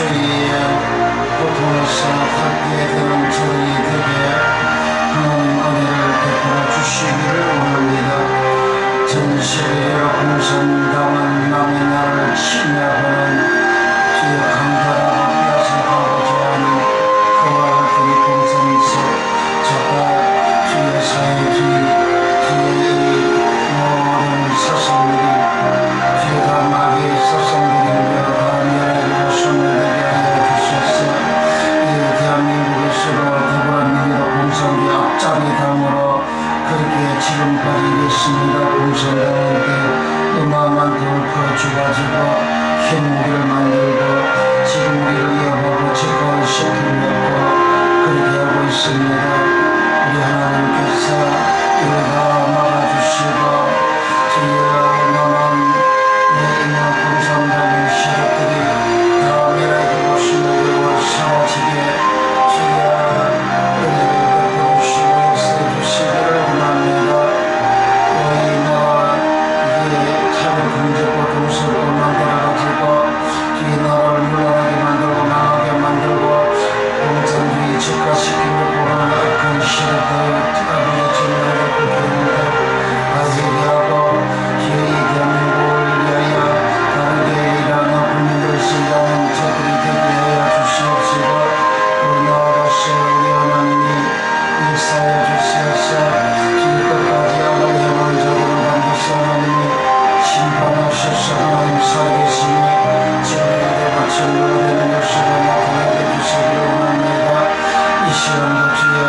주의 고통에서 닿게 되는 저희 되게 하나님 은혜를 베풀어 주시기를 원합니다. 전세계에 공산당한 남의 나라를 침략하는 주의 강단하고 뼈아서하고자 하는 그와 같은 공산서 작가 주의 사회주의 주의 모든 사상들이 주의 다 마귀의 사상들이며 다 멸하기로 소멸되게 하여 주셔서 이 대한민국에서도 더불어민주당 공산주의 앞잡이 당으로 그렇게 지금까지 있습니다. 공산당한테 어마어마한 돈을 퍼주가지고 핵무기를 만들고 지금 우리를 여보고 집권을 시키려고 그렇게 하고 있습니다. 우리 하나님께서 이를 다 막아주시고 주여 남한 이만 공산당의 시력들이 다 멸하기로 소멸되고 사라지게 주여 은혜를 베풀어주시고 역사해 주시기를 원합니다. 우리 나라 이게 차별 경제고 동서고 만들어가지고 주의 나라를 물러나게 만들고 망하게 만들고 공산주의 직화시키려고 하는 악한 시력들 아버지 전멸하게 끊기는데 아세리하고 주의 대한민국을 위하여 다르게 일하는 국민들을 쓰려는 저들이 되게 하여 주시옵시고 우리나라로서 우리 하나님이 일사해 주시옵소서. 주의 끝까지 악을 행하는 자들을 반드시 하나님이 심판하셔서 하나님 살아계시니 저들에게 바쳐놓아 되는 역사가 나타나게 주시기를 원합니다. 이 시간도 주여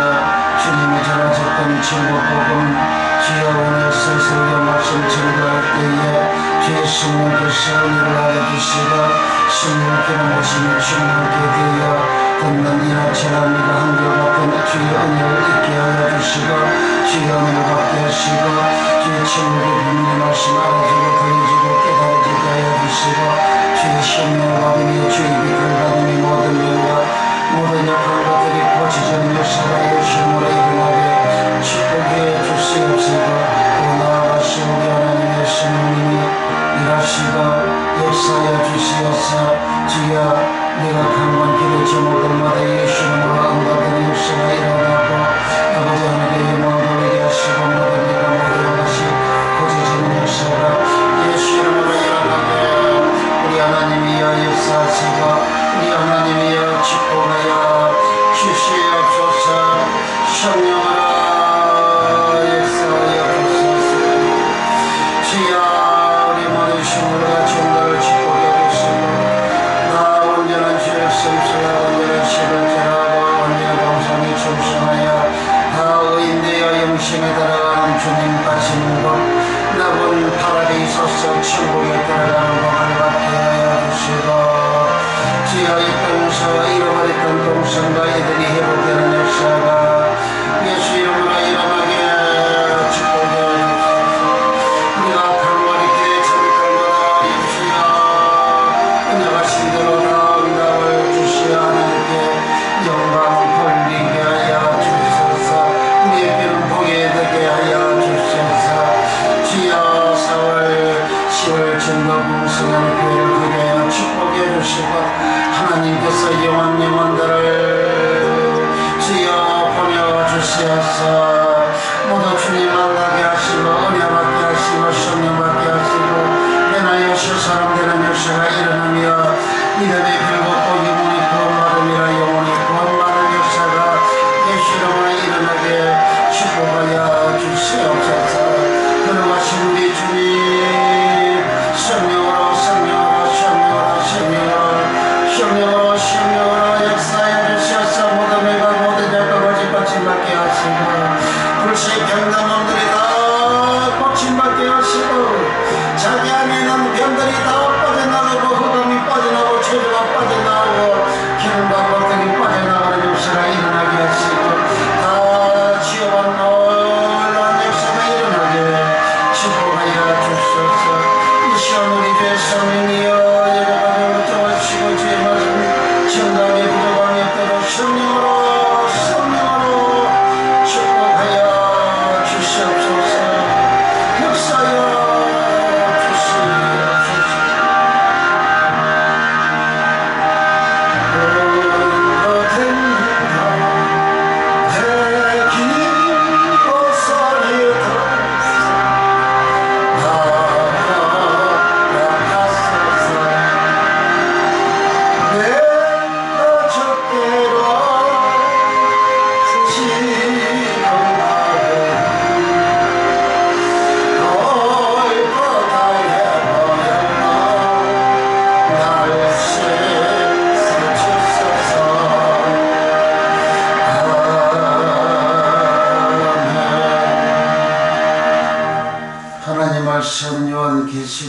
주님이 전하셨던 천국복음 주여 오늘 스스로의 말씀 전도할 때에 주의 성령께서 은혜를 알려주시고 성령께는 오시며 충만하게 되어 듣는 이나 전합니다. 한결같은 주의 은혜를 있게 하여 주시고 주의 은혜를 받게 하시고 주의 천국의 비밀의 말씀 알아주고 들려주고 깨달아지게 하여 주시고 주의 성령을 받으며 주의 빛을 받으며 모든 영과 모든 약한 것들이 고치자는 역사가 예수님으로 일어나게 축복해 주시옵시고 나아가시 우리 하나님의 성령님이 일하시고 역사해 주시옵소서. 주여 내가 강한 길의 제목들마다 예수님으로 응답되는 역사가 일어나고 아버지 하나님의 영광을 돌리게 하시고 모든 내가 모든 것이 고쳐지는 역사가 예수님으로 일어나게 우리 하나님이여 역사하시고 우리 하나님이여 축복하여 주시옵소서. 성령으로 역사하여 주소서. 주여 우리 모든 신물과 종들을 축복해 주시고 나 온전한 주의 성수와 온전한 신을 전하고 온전한 동성이 충성하여 다 의인되어 영생에 들어가는 주님 가시는 곳 나쁜 파라디소서 천국에 들어가는 것을 받게 하여 주시고 주여 이 땅에서 잃어버렸던 동성과 이들이 회복되는 역사가 예수 이름으로 일어나게 축복해 주소서. 우리가 강물이게 저물때마다 주여 은혜가신 대로 다 응답을 주시어 하나님께 영광 돌리게 하여 주소서. 우리에게는 복이 되게 하여 주소서. 주여 4월 10월 전도부 성령교회를 크게 하여 축복해 주시고 하나님께서 영혼들을 주여 보내주시옵소서. 모두 주님 만나게 하시고 은혜 받게 하시고 성령 받게 하시고 내나여 실사람 되는 역사가 일어나며 이들의 빌고 영혼이 구원받음이라 영혼이 구원받은 역사가 예수 이름으로 일어나게 축복하여 주시옵소서. 걸어가신 우리 주님 성령으로 성령으로 성령으로 성령으로 성령으로 역사해 주셔서 모든 애가 모든 자가 고침받게 하시고 불신 병난놈들이 다 고침받게 하시고 자기 안에 있는 병들이 다 빠져나가고 흑암이 빠져나가고 체조가 빠져나가고 기름과 고통이 빠져나가는 역사가 일어나게 하시고 다 지어와 놀라운 역사가 일어나게 축복하여 주소서. 이 시간 우리 주의 성령이여 예배가 되어주시고 주의 말씀 정답이 부족함이 없도록 성령으로 축복하여 주시옵소서. 역사여 주시옵소서.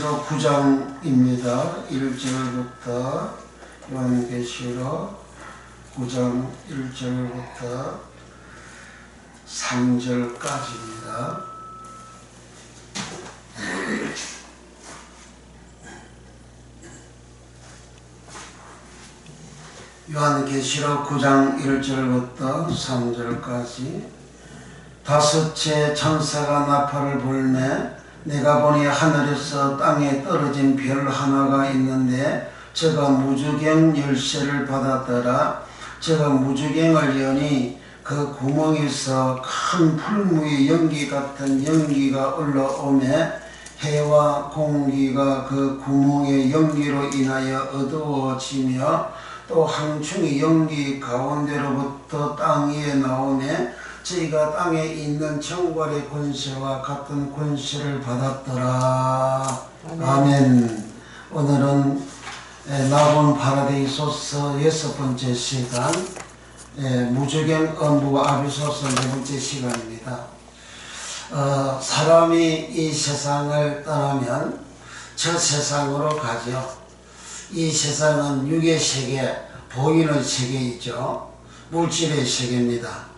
요한계시록 9장입니다. 1절부터 요한계시록 9장 1절부터 3절까지입니다. 요한계시록 9장 1절부터 3절까지. 다섯째 천사가 나팔을 불매 내가 보니 하늘에서 땅에 떨어진 별 하나가 있는데 저가 무주갱 열쇠를 받았더라. 저가 무주갱을 여니 그 구멍에서 큰 풀무의 연기 같은 연기가 올라오매 해와 공기가 그 구멍의 연기로 인하여 어두워지며 또 항충이 연기 가운데로부터 땅 위에 나오매 저희가 땅에 있는 정벌의 권세와 같은 권세를 받았더라. 아멘. 오늘은 나본 파라데이소서 6번째 시간, 무주갱 엄부 아비소서 4번째 시간입니다. 사람이 이 세상을 떠나면 저 세상으로 가죠. 이 세상은 육의 세계, 보이는 세계이죠. 물질의 세계입니다.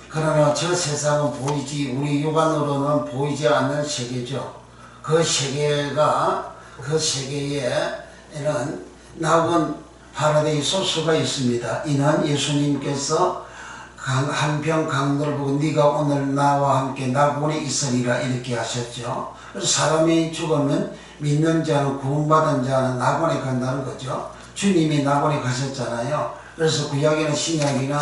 그러나 저 세상은 보이지, 우리 육안으로는 보이지 않는 세계죠. 그 세계에는 나온 파라데이소스가 있습니다. 이는 예수님께서 한평 강도를 보고 네가 오늘 나와 함께 나곤에 있으리라 이렇게 하셨죠. 그래서 사람이 죽으면 믿는 자는 구원받은 자는 나곤에 간다는 거죠. 주님이 나곤에 가셨잖아요. 그래서 구약이나 신약이나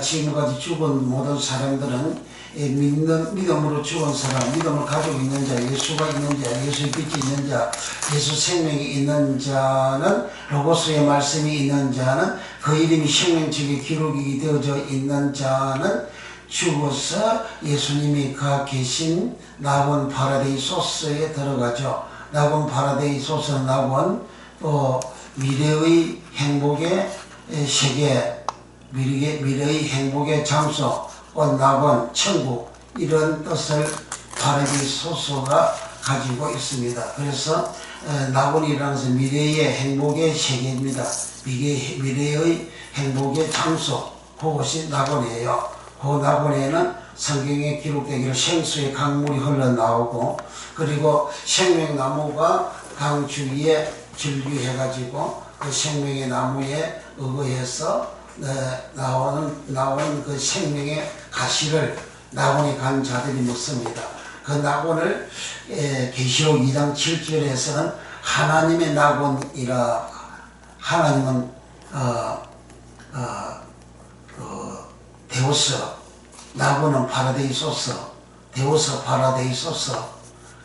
지금까지 죽은 모든 사람들은 믿음으로 죽은 사람, 믿음을 가지고 있는 자, 예수가 있는 자, 예수의 빛이 있는 자, 예수 생명이 있는 자는, 로고스의 말씀이 있는 자는, 그 이름이 생명책에 기록이 되어져 있는 자는 죽어서 예수님이 가 계신 나곤 파라데이소스에 들어가죠. 나곤 파라데이소스는 나곤 또 미래의 행복의 세계, 미래의 행복의 장소, 나곤, 천국 이런 뜻을 파라데이소스가 가지고 있습니다. 그래서 나곤이라는 것은 미래의 행복의 세계입니다. 미래의 행복의 장소, 그것이 나곤이에요. 그 나곤에는 성경에 기록되기를 생수의 강물이 흘러나오고, 그리고 생명나무가 강 주위에 절규해가지고 그 생명의 나무에 의거해서 나오는 그 생명의 가시를 나곤에 간 자들이 먹습니다. 그 나곤을 계시록 2장 7절에서는 하나님의 나곤이라, 하나님은 데우스, 나곤은 파라데이소스, 데우스 파라데이소스,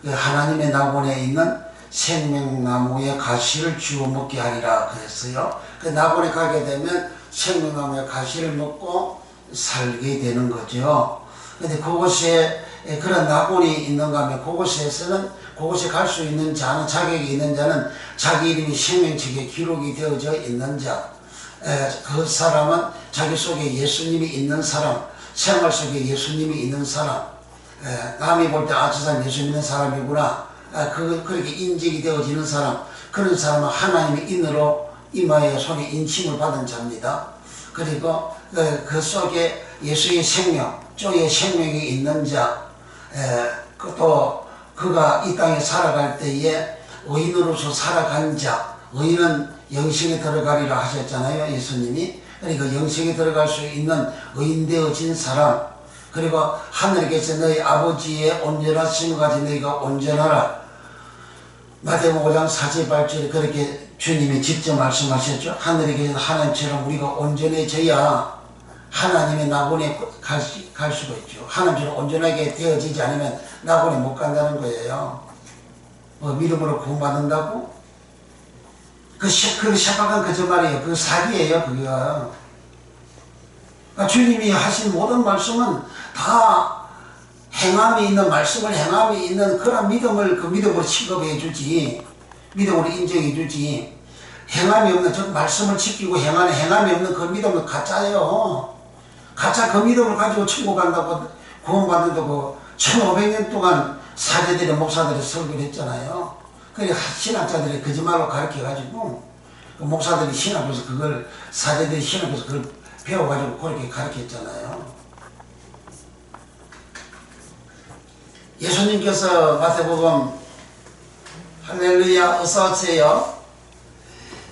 하나님의 나곤에 있는 생명나무의 가시를 주워 먹게 하리라 그랬어요. 그 나곤에 가게 되면 생명나무의 가시를 먹고 살게 되는 거죠. 근데 그곳에 그런 나곤이 있는가 하면 그곳에서는, 그곳에 갈 수 있는 자는, 자격이 있는 자는 자기 이름이 생명책에 기록이 되어져 있는 자, 그 사람은 자기 속에 예수님이 있는 사람, 생활 속에 예수님이 있는 사람, 남이 볼 때 저 사람 예수 믿는 사람이구나, 그렇게 인식이 되어지는 사람, 그런 사람은 하나님의 인으로 이마에 손에 인침을 받은 자입니다. 그리고 그 속에 예수의 생명, 쪽에 생명이 있는 자, 또 그가 이 땅에 살아갈 때에 의인으로서 살아간 자, 의인은 영생에 들어가리라 하셨잖아요, 예수님이. 그러니까 영생에 들어갈 수 있는 의인 되어진 사람, 그리고 하늘에 계신 너희 아버지의 온전하심을 가진 너희가 온전하라. 마태복음 5장 4절 8절에 그렇게 주님이 직접 말씀하셨죠. 하늘에 계신 하나님처럼 우리가 온전해져야 하나님의 나곤에 갈 수가 있죠. 하나님처럼 온전하게 되어지지 않으면 나곤에 못 간다는 거예요. 믿음으로 구원받는다고? 그 시작한 거짓말이에요. 그 사기예요, 그거. 그러니까 주님이 하신 모든 말씀은 다 행함이 있는, 말씀을 행함이 있는 그런 믿음을, 그 믿음으로 취급해 주지, 믿음으로 인정해 주지. 행함이 없는, 저 말씀을 지키고 행하는 행함이 없는 그 믿음은 가짜예요. 가짜 그 믿음을 가지고 천국 간다고, 구원받는다고 1500년 동안 사제들이, 목사들이 설교를 했잖아요. 그래 신학자들이 거짓말로 가르쳐가지고 그 목사들이 신학교에서 그걸 사제들이 신학교에서 그걸 배워가지고 그렇게 가르쳤잖아요. 예수님께서 마태복음 할렐루야 어서오세요.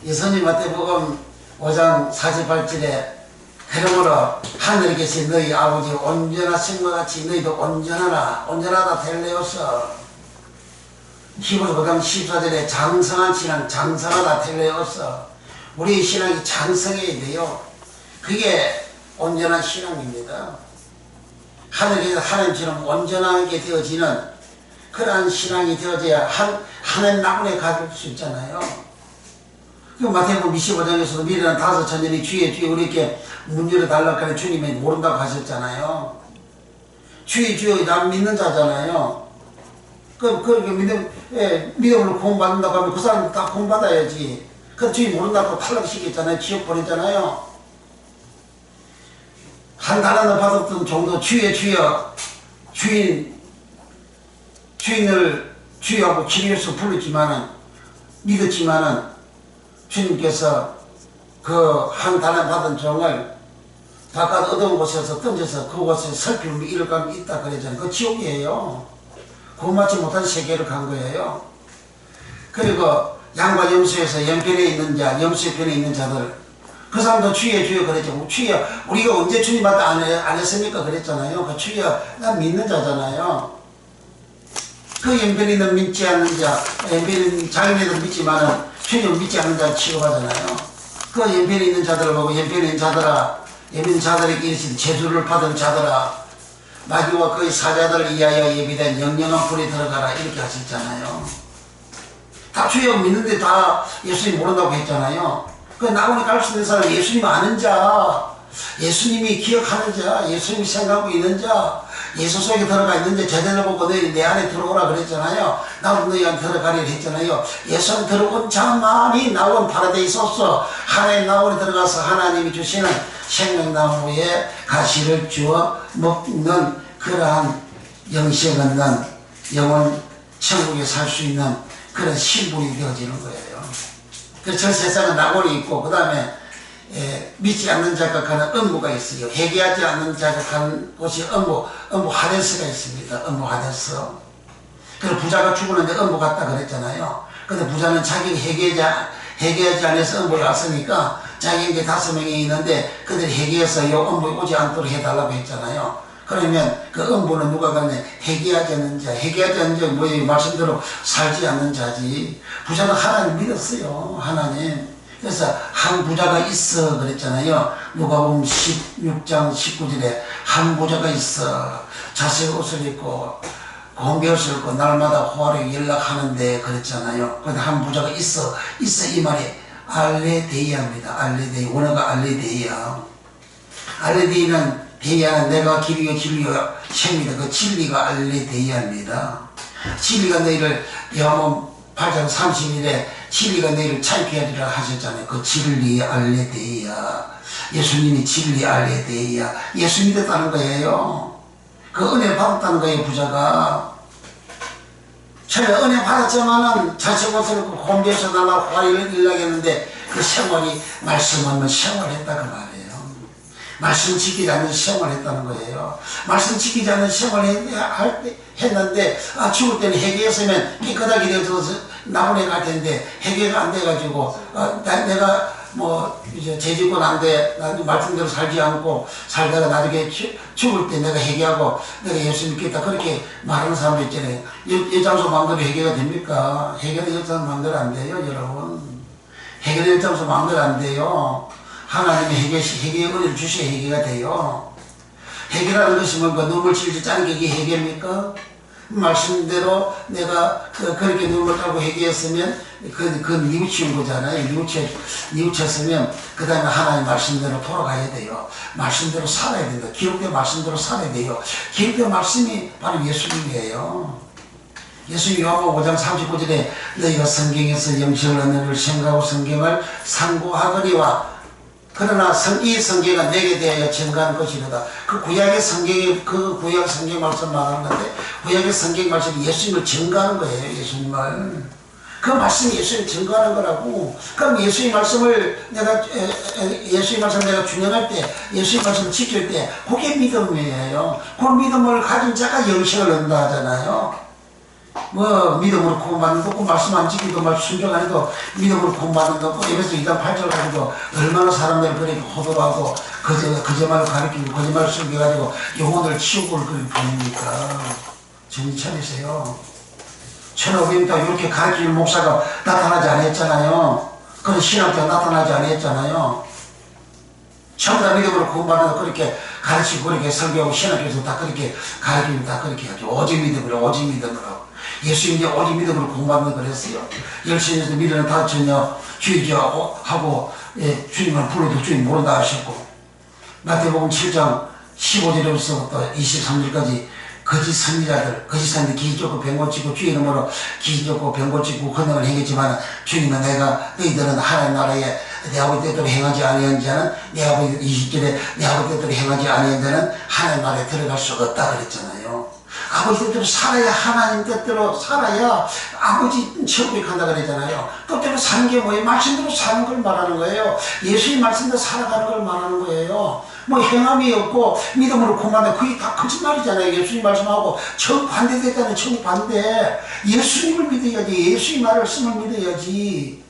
예수님 마태복음 5장 48절에 그러므로 하늘에 계신 너희 아버지 온전하신 것 같이 너희도 온전하라 온전하다 텔레오서. 히브리서 5장 14절에 장성한 신앙 장성하다 텔레오서. 우리의 신앙이 장성해야 돼요. 그게 온전한 신앙입니다. 하늘에서 하나님처럼 온전하게 되어지는 그러한 신앙이 되어져야 하나님 나무에 가질 수 있잖아요. 그 마태복음 25장에서도 미래는 5천년이 주의 우리에게 문 열어달라고 하는 주님이 모른다고 하셨잖아요. 주의 난 믿는 자잖아요. 그렇게 믿음으로 구원받는다고 하면 그 사람 다 구원받아야지. 그 주의 모른다고 탈락시켰잖아요. 지옥 보냈잖아요. 한 달란트 받았던 정도 주여 주인을 주여하고 주님께서 불렀지만은 믿었지만은 주님께서 그 한 달란트 받은 종을 바깥 어두운 곳에서 던져서 그곳에 살피움이 이를 감이 있다 그랬잖아요. 그 지옥이에요. 구원받지 못한 세계로 간 거예요. 그리고 양과 염소에서 양편에 있는 자, 염소편에 있는 자들 그 사람도 주여 그랬죠. 주여 우리가 언제 주님한테 안 했습니까? 그랬잖아요. 그 주여 난 믿는 자잖아요. 그 연변에 있는 믿지 않는 자, 연변에 자기네도 믿지만은 주님 믿지 않는 자 취급하잖아요. 그 연변에 있는 자들을 보고 연변에 있는 자들아, 연변 자들에게 이르시되 제주를 받은 자들아, 마귀와 그의 사자들을 위하여 예비된 영영한 불에 들어가라 이렇게 하셨잖아요. 다 주여 믿는데 다 예수님 모른다고 했잖아요. 그 나무에 갈 수 있는 사람 예수님 아는 자, 예수님이 기억하는 자, 예수님이 생각하고 있는 자, 예수 속에 들어가 있는 자 제대로 보고 너희 내 안에 들어오라 그랬잖아요. 나도 너희 안에 들어가려 했잖아요. 예수 안에 들어온 자만이 나온 파라데이소서 하나님 나무에 들어가서 하나님이 주시는 생명나무에 가시를 주어 먹는 그러한 영생 얻는 영원 천국에 살 수 있는 그런 신분이 되어지는 거예요. 그래서 저 세상은 낙원이 있고 그 다음에 믿지 않는 자각하는 음부가 있어요. 회개하지 않는 자각하는 곳이 음부 하데스가 있습니다. 음부 하데스. 그리고 부자가 죽었는데 음부 갔다 그랬잖아요. 근데 부자는 자기 회개하지 않아서 음부에 왔으니까 자기에게 5명이 있는데 그들이 회개해서 요 음부에 오지 않도록 해달라고 했잖아요. 그러면 그 음부는 누가 갔냐? 회개하지 않는 자. 회개하지 않는 자 뭐예요? 말씀대로 살지 않는 자지. 부자는 하나님 믿었어요. 하나님. 그래서 한 부자가 있어 그랬잖아요. 누가복음 16장 19절에 한 부자가 있어 자색 옷을 입고 공개 옷을 입고 날마다 호화롭게 연락하는데 그랬잖아요. 근데 한 부자가 있어 이 말이 알레데이아입니다. 알레데이. 원어가 알레데이아. 알레데이는 데이아는 내가 길이요 생이다. 그 진리가 알레데이아입니다. 진리가 너희를 요한복음 8장 30일에 진리가 너희를 자유케 하리라 하셨잖아요. 그 진리 알레데이아. 예수님이 진리 알레데이아. 예수 믿었다는 거예요. 그 은혜 받았다는 거예요. 부자가. 처음에 은혜 받았지만은 자식 옷을 입고 공개해서 나가 화리를 일나겠는데 그 생활이 말씀 없는 생활했다 그 말이에요. 말씀 지키지 않는 생활했다는 거예요. 말씀 지키지 않는 생활을 했는데 죽을 때는 회개했으면 깨끗하게 되어서 나무에 갈 텐데 회개가 안 돼가지고 내가 뭐 이제 죄짓고 난데 말씀대로 살지 않고 살다가 나중에 죽을 때 내가 회개하고 내가 예수 믿겠다 그렇게 말하는 사람도 있잖아요. 여장소 마음대로 회개가 됩니까? 회개는 여장소 마음대로 안 돼요, 여러분. 회개는 여장소 마음대로 안 돼요. 하나님의 회개의 은혜를 주셔야 회개가 돼요. 회개라는 것이 뭔가 눈물 질질 짜는 게 이게 회개입니까? 말씀대로 내가 그렇게 눈물 짜고 회개했으면 그건 뉘우치는 거잖아요. 뉘우쳤으면 그 다음에 하나님 말씀대로 돌아가야 돼요. 말씀대로 살아야 된다. 기록된 말씀대로 살아야 돼요. 기록된 말씀이 바로 예수님이에요. 예수님 요한복음 5장 39절에 너희가 성경에서 영생을 얻는 걸 생각하고 성경을 상고하거니와 그러나 이 성경은 내게 대하여 증거하는 것이로다. 그 구약의 성경이 그 구약 성경 말씀 말하는 건데 구약의 성경 말씀이 예수님을 증거하는 거예요. 예수님을. 그 말씀이 예수님 증거하는 거라고. 그럼 예수의 말씀을 예수의 말씀을 내가 준행할 때, 예수의 말씀을 지킬 때, 그게 믿음이에요. 그 믿음을 가진 자가 영생을 얻는다 하잖아요. 뭐 믿음으로 구원받는 거 없고, 말씀 안 지키고 말 순종 안 해도 믿음으로 구원받는 거 없고, 에베소 2장 8절 가지고 얼마나 사람들을 그렇게 호도하고 거짓말을 가리키고 거짓말을 숨겨가지고 영혼을 치우고 그렇게 보냅니까? 정신 차리세요. 1500년 동안 이렇게 가르치는 목사가 나타나지 않았잖아요. 그런 신학자가 나타나지 않았잖아요. 전부 다 믿음으로 구원받는 거 그렇게 가르치고 그렇게 설교하고 신학교에서 다 그렇게 가르치고 다 그렇게 하죠. 오직 믿음으로, 오직 믿음으로. 예수님이 오직 믿음으로 구원받는 그랬어요. 열심히 해서 믿음은 다 전혀 주의하고 하고, 주님을 불러도 주님 모른다 하셨고, 마태복음 7장 15절에서부터 23절까지 거짓 선지자들, 기 좋고 병고 찍고 주의 이름으로 기 좋고 병고 찍고 권능을 행했지만 주님은 너희들은 하나님 나라에 내 아버지 뜻대로 행하지 아니한 자는, 내 아버지 20절에 내 아버지 뜻대로 행하지 아니한 자는 하나님 나라에 들어갈 수 없다 그랬잖아요. 아버지 뜻대로 살아야, 하나님 뜻대로 살아야 아버지 천국에 간다 그랬잖아요. 뜻대로 사는 게 뭐예요? 말씀대로 사는 걸 말하는 거예요. 예수의 말씀대로 살아가는 걸 말하는 거예요. 뭐 행함이 없고 믿음으로 구원받는, 그게 다 거짓말이잖아요. 예수님 말씀하고 정 반대됐다는 정 반대. 예수님을 믿어야지. 예수의 말씀을 믿어야지.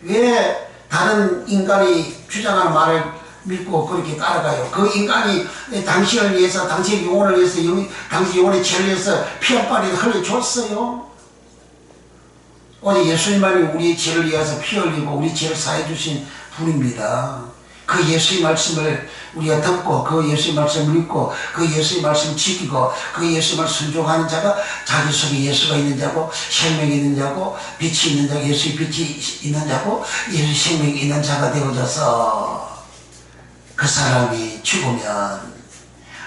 왜 다른 인간이 주장하는 말을 믿고 그렇게 따라가요? 그 인간이 당신을 위해서, 당신의 영혼을 위해서, 당신 영혼의 죄를 위해서 피 한 방울 흘려줬어요? 오직 예수님만이 우리의 죄를 위해서 피 흘리고 우리 죄를 사해 주신 분입니다. 그 예수의 말씀을 우리가 듣고, 그 예수의 말씀을 믿고, 그 예수의 말씀을 지키고, 그 예수의 말씀을 순종하는 자가 자기 속에 예수가 있는 자고, 생명이 있는 자고, 빛이 있는 자고, 예수의 빛이 있는 자고, 예수의 생명이 있는 자가 되어져서 그 사람이 죽으면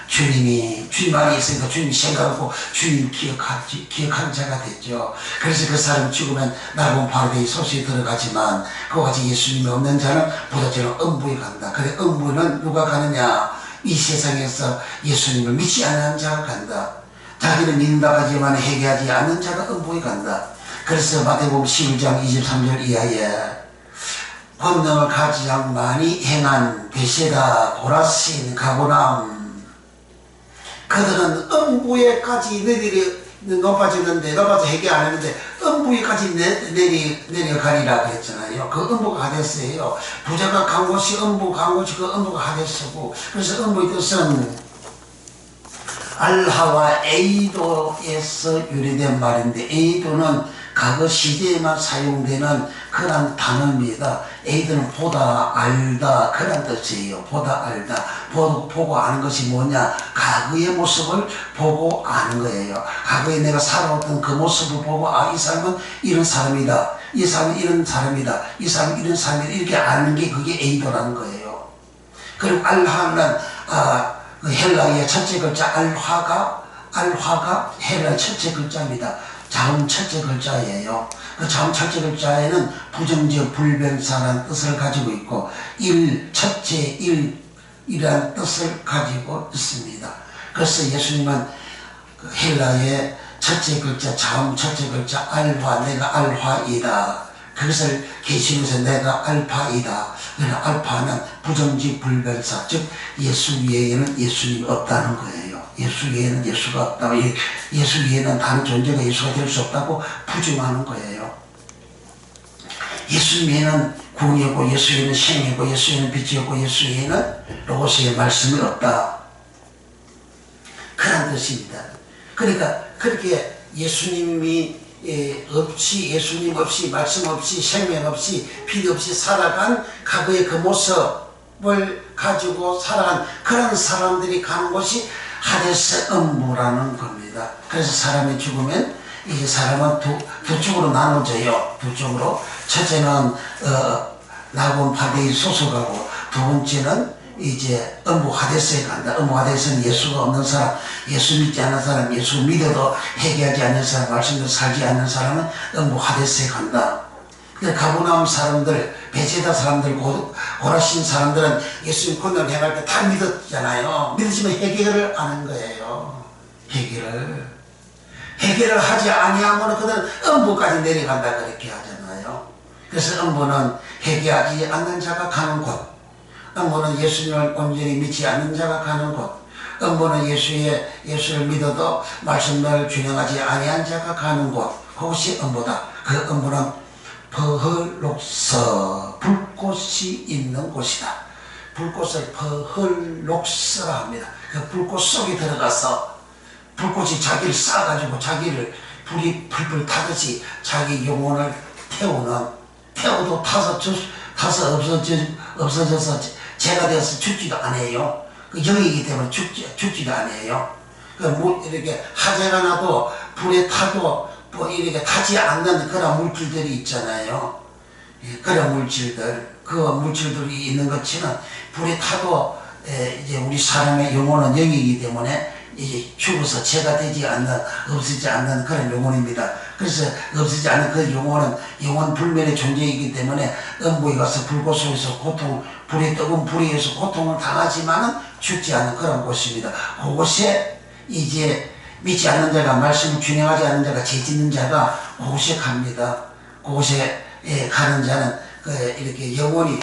주님 안에 있으니까 주님 생각하고 주님 기억하는 자가 됐죠. 그래서 그 사람이 죽으면 날아온 바로데이 소시에 들어가지만, 그와 같이 예수님이 없는 자는 보다처럼 음부에 간다. 그래, 음부는 누가 가느냐? 이 세상에서 예수님을 믿지 않는 자가 간다. 자기는 믿는다 하지만 회개하지 않는 자가 음부에 간다. 그래서 마태복음 11장 23절 이하에 권능을 가장 많이 행한 베세다, 고라신, 가보남, 그들은 음부에까지 높아졌는데, 높아서 회개 안 했는데 음부에까지 내려가리라고 했잖아요. 그 음부가 하데스예요. 부자가 간 곳이 음부, 간 곳이 그 음부가 하데스고, 그래서 음부의 뜻은 알하와 에이도에서 유래된 말인데, 에이도는 과거 시대에만 사용되는 그런 단어입니다. 에이드는 보다, 알다, 그런 뜻이에요. 보다, 알다. 보고 아는 것이 뭐냐? 과거의 모습을 보고 아는 거예요. 과거에 내가 살아왔던 그 모습을 보고, 이 사람은 이런 사람이다. 이 사람은 이런 사람이다. 이 사람은 이런 사람이다. 이렇게 아는 게 그게 에이도라는 거예요. 그리고 알하는, 그 헬라의 첫째 글자 알화가 헬라의 첫째 글자입니다. 자음 첫째 글자예요. 그 자음 첫째 글자에는 부정적 불변사라는 뜻을 가지고 있고, 첫째 일이라는 뜻을 가지고 있습니다. 그래서 예수님은 그 헬라의 첫째 글자, 자음 첫째 글자 알파, 내가 알파이다. 그것을 계시면서 내가 알파이다. 그러나 알파는 부정적 불변사, 즉 예수 외에는 예수님이 없다는 거예요. 예수 외에는 예수가 없다고, 예수 외에는 다른 존재가 예수가 될 수 없다고 부정하는 거예요. 예수 외에는 구원이었고, 예수 외에는 생이고, 예수 외에는 빛이었고, 예수 외에는 로고스의 말씀이 없다. 그런 뜻입니다. 그러니까 그렇게 예수님이 예수님 없이, 말씀 없이, 생명 없이, 빛 없이 살아간 과거의 그 모습을 가지고 살아간 그런 사람들이 가는 곳이 하데스 음부라는 겁니다. 그래서 사람이 죽으면 이 사람은 두 쪽으로 나눠져요. 두 쪽으로. 첫째는 낙원 파대에 소속하고, 두 번째는 이제 음부 하데스에 간다. 음부 하데스는 예수가 없는 사람, 예수 믿지 않는 사람, 예수 믿어도 회개하지 않는 사람, 말씀대로 살지 않는 사람은 음부 하데스에 간다. 가버나움 사람들, 베세다 사람들, 고라신 사람들은 예수님 권능을 행할 때 다 믿었잖아요. 믿으시면 회개를 하는 거예요. 회개를. 해결을 하지 아니하면 그들은 음부까지 내려간다 그렇게 하잖아요. 그래서 음부는 회개하지 않는 자가 가는 곳, 음부는 예수님을 온전히 믿지 않는 자가 가는 곳, 음부는 예수를 믿어도 말씀을 준행하지 아니한 자가 가는 곳, 그것이 음부다. 그 음부는 버헐록서, 불꽃이 있는 곳이다. 불꽃을 버헐록서라 합니다. 그 불꽃 속에 들어가서 불꽃이 자기를 쏴가지고 자기를 불이 풀풀 타듯이 자기 영혼을 태워도 타서 없어져서 죄가 되어서 죽지도 않아요. 그 영이기 때문에 죽지도 않아요. 이렇게 화재가 나도 불에 타도 뭐 이렇게 타지 않는 그런 물질들이 있잖아요. 그런 물질들, 그 물질들이 있는 것처럼 불에 타도 이제 우리 사람의 영혼은 영이기 때문에 이제 죽어서 죄가 되지 않는, 없어지지 않는 그런 영혼입니다. 그래서 없어지지 않는 그 영혼은 영원 불멸의 존재이기 때문에 음부에 가서 불꽃 속에서 불에 뜨거운 불에 의해서 고통을 당하지만은 죽지 않는 그런 곳입니다. 그곳에 이제 믿지 않는 자가, 말씀을 준행하지 않는 자가, 죄 짓는 자가 그곳에 갑니다. 그곳에 가는 자는 이렇게 영원히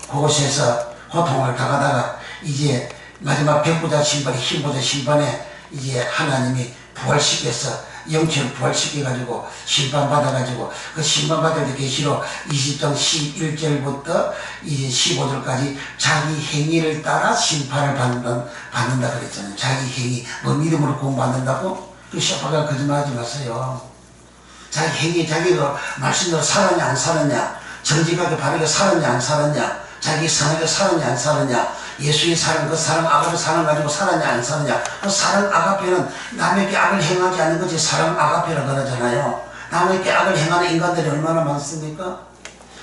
그곳에서 고통을 당하다가 이제 마지막 백보자 심판에, 흰보자 심판에 이제 하나님이 부활시켜서 영체를 부활시켜가지고 심판받아가지고 그 심판받을 때 계시록 20장 11절부터 이제 15절까지 자기 행위를 따라 심판을 받는다 그랬잖아요. 자기 행위, 뭐 믿음으로 구원받는다고? 그 샤파가 거짓말하지 마세요. 자기 행위, 자기가 말씀대로 살았냐 안 살았냐, 정직하게 바르게 살았냐 안 살았냐, 자기 선하게 살았냐 안 살았냐, 예수의 사랑, 그 사랑 아가페 사랑 가지고 살았냐 안 살았냐. 그 사랑 아가페는 남에게 악을 행하지 않는 것이 사랑 아가페라 그러잖아요. 남에게 악을 행하는 인간들이 얼마나 많습니까?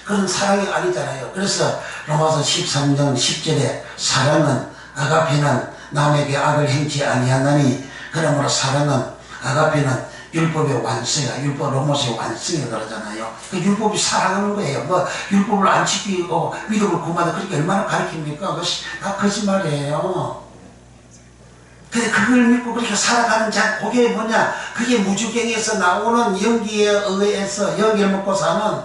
그런 사랑이 아니잖아요. 그래서 로마서 13장 10절에 사랑은, 아가페는 남에게 악을 행치 아니하나니, 그러므로 사랑은, 아가페는 율법의 완성이야. 율법 로마서의 완성이라 그러잖아요. 그 율법이 사랑하는 거예요. 뭐 율법을 안 지키고 믿음을 구하는 그렇게 얼마나 가르칩니까? 그것이 다 거짓말이에요. 근데 그걸 믿고 그렇게 살아가는 자, 그게 뭐냐? 그게 무주경에서 나오는 연기에 의해서, 연기를 먹고 사는,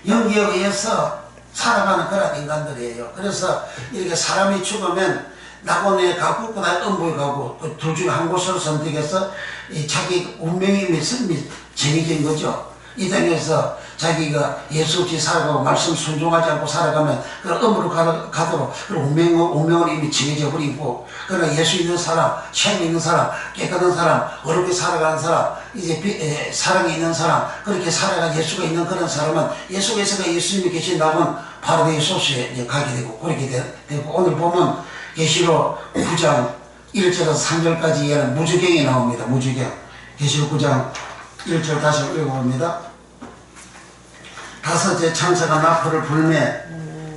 연기에 의해서 살아가는 그런 인간들이에요. 그래서 이렇게 사람이 죽으면 낙원에 가고 그다음 음부에 가고 둘 중에 한 곳을 선택해서 자기 운명이 정해진 거죠. 이 땅에서 자기가 예수 없이 살아가고 말씀 순종하지 않고 살아가면 그 음으로 가도록 운명을 이미 정해져 버리고, 그러나 예수 있는 사람, 책 있는 사람, 깨끗한 사람, 어렵게 살아가는 사람, 이제 사랑이 있는 사람, 그렇게 살아간 예수가 있는 그런 사람은 예수께서가 예수님이 계신 낙원 파라데이소스에 가게 되고 그렇게 되고, 오늘 보면 계시록 9장 1절에서 3절까지 이해하는 무주경이 나옵니다. 무주경. 계시록 9장 1절 다시 읽어봅니다. 다섯째 천사가 나팔을 불매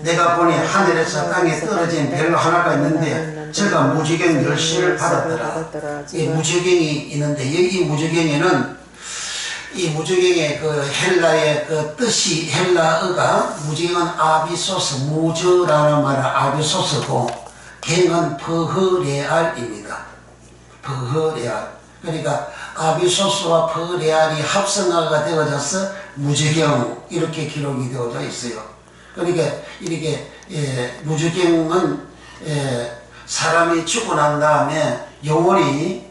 내가 보니 하늘에서 땅에 떨어진 별 하나가 있는데 제가 무주경 열쇠를 받았더라. 이 무주경이 있는데 이 무주경에는 이 무주경의 그 헬라의 그 뜻이, 헬라어가 무주경은 아비소스, 무저라는 말은 아비소스고 경은 버흐레알입니다. 버흐레알. 그러니까 아비소스와 버흐레알이 합성어가 되어져서 무주경 이렇게 기록이 되어져 있어요. 그러니까 이렇게 무주경은 사람이 죽고 난 다음에 영혼이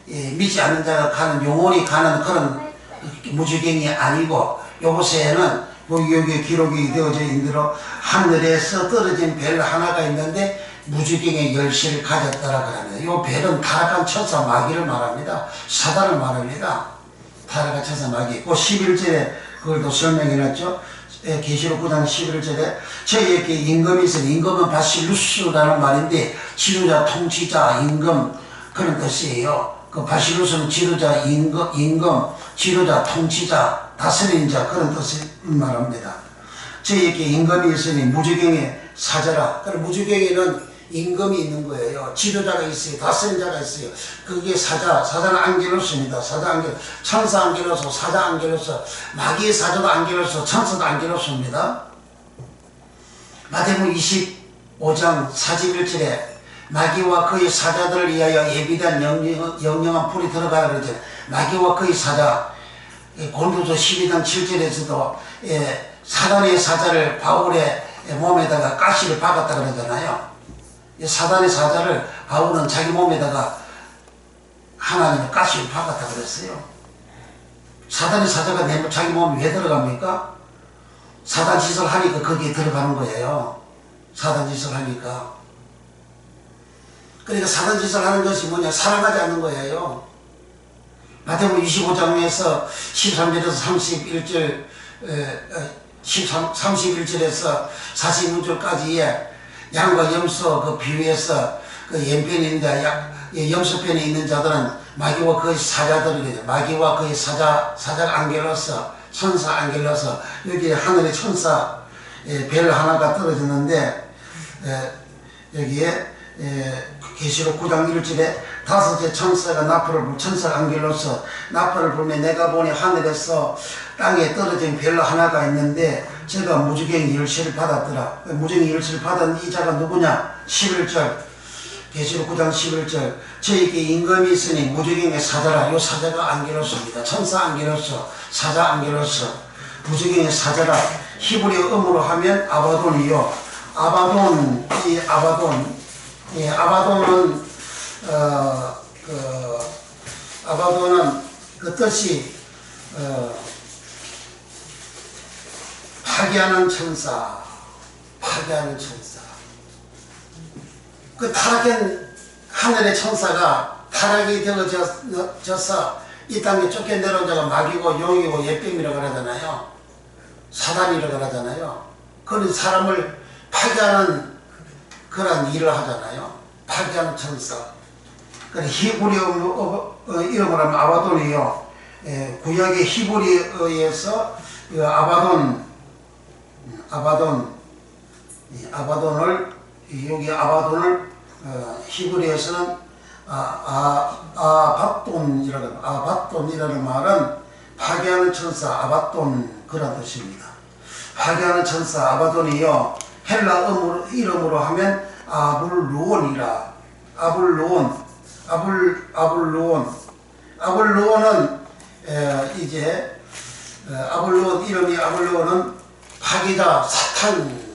믿지 않는 자가 가는, 영혼이 가는 그런 무주경이 아니고, 요것에는 여기 기록이 되어져 있는 대로 하늘에서 떨어진 별 하나가 있는데 무주경의 열쇠를 가졌다라고 합니다. 이 별은 타락한 천사 마귀를 말합니다. 사단을 말합니다. 타락한 천사 마귀. 그 11절에 그걸 또 설명해놨죠. 계시록 9장 11절에 저희에게 임금이 있으니, 임금은 바실루스라는 말인데 지도자, 통치자, 임금 그런 뜻이에요. 그 바실루스는 지도자, 임금, 지도자, 통치자, 다스리는 자 그런 뜻을 말합니다. 저희에게 임금이 있으니 무주경에 사자라. 그럼 무주경에는 임금이 있는 거예요. 지도자가 있어요. 다스리는 자가 있어요. 그게 사자는 안게로스입니다. 사자 안게로스, 천사 안게로스, 사자 안게로스, 마귀의 사자도 안게로스, 천사도 안게로스입니다. 마태복음 25장 41절에 마귀와 그의 사자들을 위하여 예비된 영영한 불이 들어가라 그러죠. 마귀와 그의 사자, 고린도서 12장 7절에서도 사단의 사자를 바울의 몸에다가 가시를 박았다 그러잖아요. 사단의 사자를 바울은 자기 몸에다가 하나님의 가시를 박았다 그랬어요. 사단의 사자가 자기 몸에 왜 들어갑니까? 사단 짓을 하니까 거기에 들어가는 거예요. 사단 짓을 하니까. 그러니까 사단 짓을 하는 것이 뭐냐? 사랑하지 않는 거예요. 마태복음 25장에서 13절에서 31절에서 46절까지의 양과 염소 그 비유에서 그 연편에 있는데 염소편에 있는 자들은 마귀와 그의 사자들이거든요. 마귀와 그의 사자가 안겔로서, 천사 안겔로서, 여기 하늘의 천사 별 하나가 떨어졌는데 여기에 계시록 9장 1절에 다섯째 천사가 나팔을 불 천사 안겔로서 나팔을 불며 내가 보니 하늘에서 땅에 떨어진 별 하나가 있는데 제가 무지개의 열쇠를 받았더라. 무지개의 열쇠를 받은 이 자가 누구냐? 11절 계시록 9장 11절 저에게 임금이 있으니 무지개의 사자라. 요 사자가 안겔로서입니다. 천사 안겔로서, 사자 안겔로서, 무지개의 사자라. 히브리어 음으로 하면 아바돈이요. 아바돈, 이 아바돈, 아바돈은 아바돈은 그 뜻이 파괴하는 천사, 파괴하는 천사. 그 타락한 하늘의 천사가 타락이 되어져서 이 땅에 쫓겨내려온 자가 마귀고 용이고 예병이라고 그러잖아요. 사단이라고 그러잖아요. 그런 사람을 파괴하는 그런 일을 하잖아요. 파괴하는 천사. 히브리어 이름으로 하면 아바돈이요. 구약의 히브리어에서 아바돈을 여기 아바돈을 히브리어에서는 아바돈이라는 말은 파괴하는 천사 아바돈 그런 뜻입니다. 파괴하는 천사 아바돈이요. 헬라 이름으로 하면 아불루온이라. 아불루온은 이제 이름이 아불루온은 파괴자 사탄.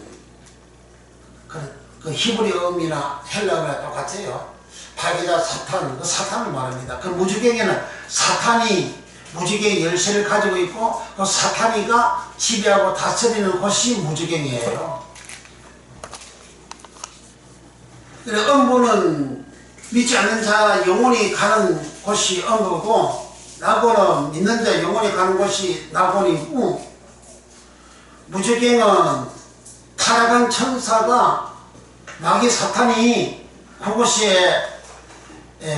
그 히브리어음이나 헬라어나 똑같아요. 파괴자 사탄, 그 사탄을 말합니다. 그 무지개에는 사탄이 무지개의 열쇠를 가지고 있고 그 사탄이가 지배하고 다스리는 곳이 무지개이에요. 그래 음부는 믿지 않는 자 영혼이 가는 곳이 음부고 낙원은 믿는 자 영혼이 가는 곳이 낙원이고 무지개는 타락한 천사가 마귀 사탄이 그곳에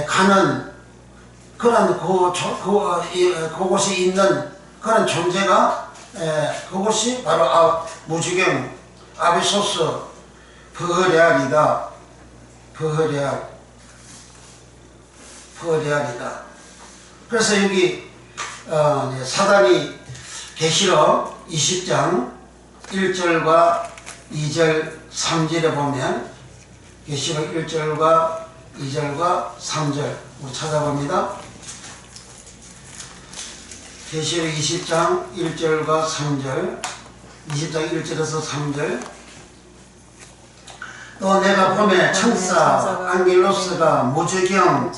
가는 그런 그곳에 있는 그런 존재가 그곳이 바로 무지개 아비소스 버레알이다. 버레알이다. 그래서 여기 사단이 계시록 20장 1절과 2절 3절에 보면 계시록 1절과 2절과 3절 우리 찾아봅니다. 계시록 20장 1절과 3절 20장 1절에서 3절 또 내가 보매 천사 안겔로스가 무저경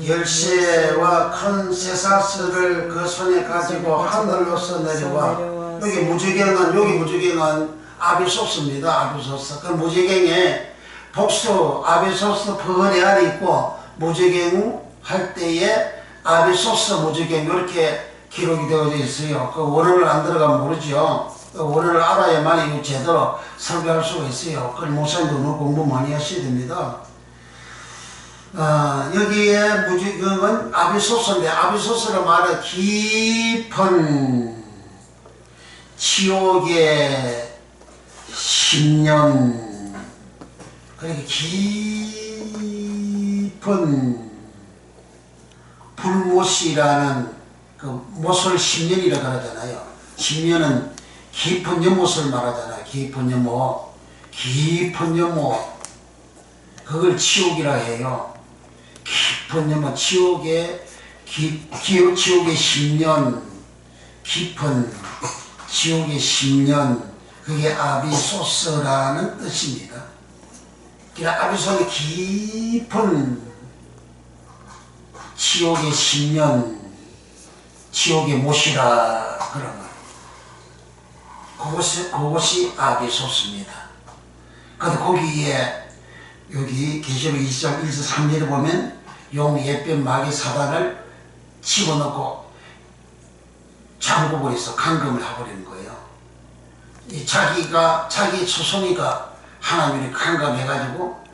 열쇠와 큰 쇠사슬을 그 손에 가지고 하늘로서 내려와 여기 무저경은 아비소스입니다. 아비소스. 그 무저경에 복수 아비소스 버레알이 있고 무저경 할 때에 아비소스 무저경 이렇게 기록이 되어져 있어요. 그 원어를 안 들어가면 모르죠. 그 원어를 알아야만 제대로 설교할 수가 있어요. 그 목사님도 너무 공부 많이 하셔야 됩니다. 여기에 무저경은 아비소스인데 아비소스로 말해 깊은 지옥의 10년 그렇게 깊은 불못이라는 그 못을 10년이라고 하잖아요. 10년은 깊은 연못을 말하잖아요. 깊은 연못 그걸 지옥이라 해요. 깊은 뭐 지옥의 지옥의 10년, 깊은 지옥의 10년, 그게 아비소스라는 뜻입니다. 그러니까 아비소는 깊은 지옥의 10년, 지옥의 못이라 그런 거. 그것이 아비소스입니다. 그런데 거기에 여기 계시록 20장 1절 3절에 보면 용 옛뱀 마귀 사단을 집어넣고 잠궈버려서 감금을 해버리는 거예요. 자기 초손이가 하나님이 감금해가지고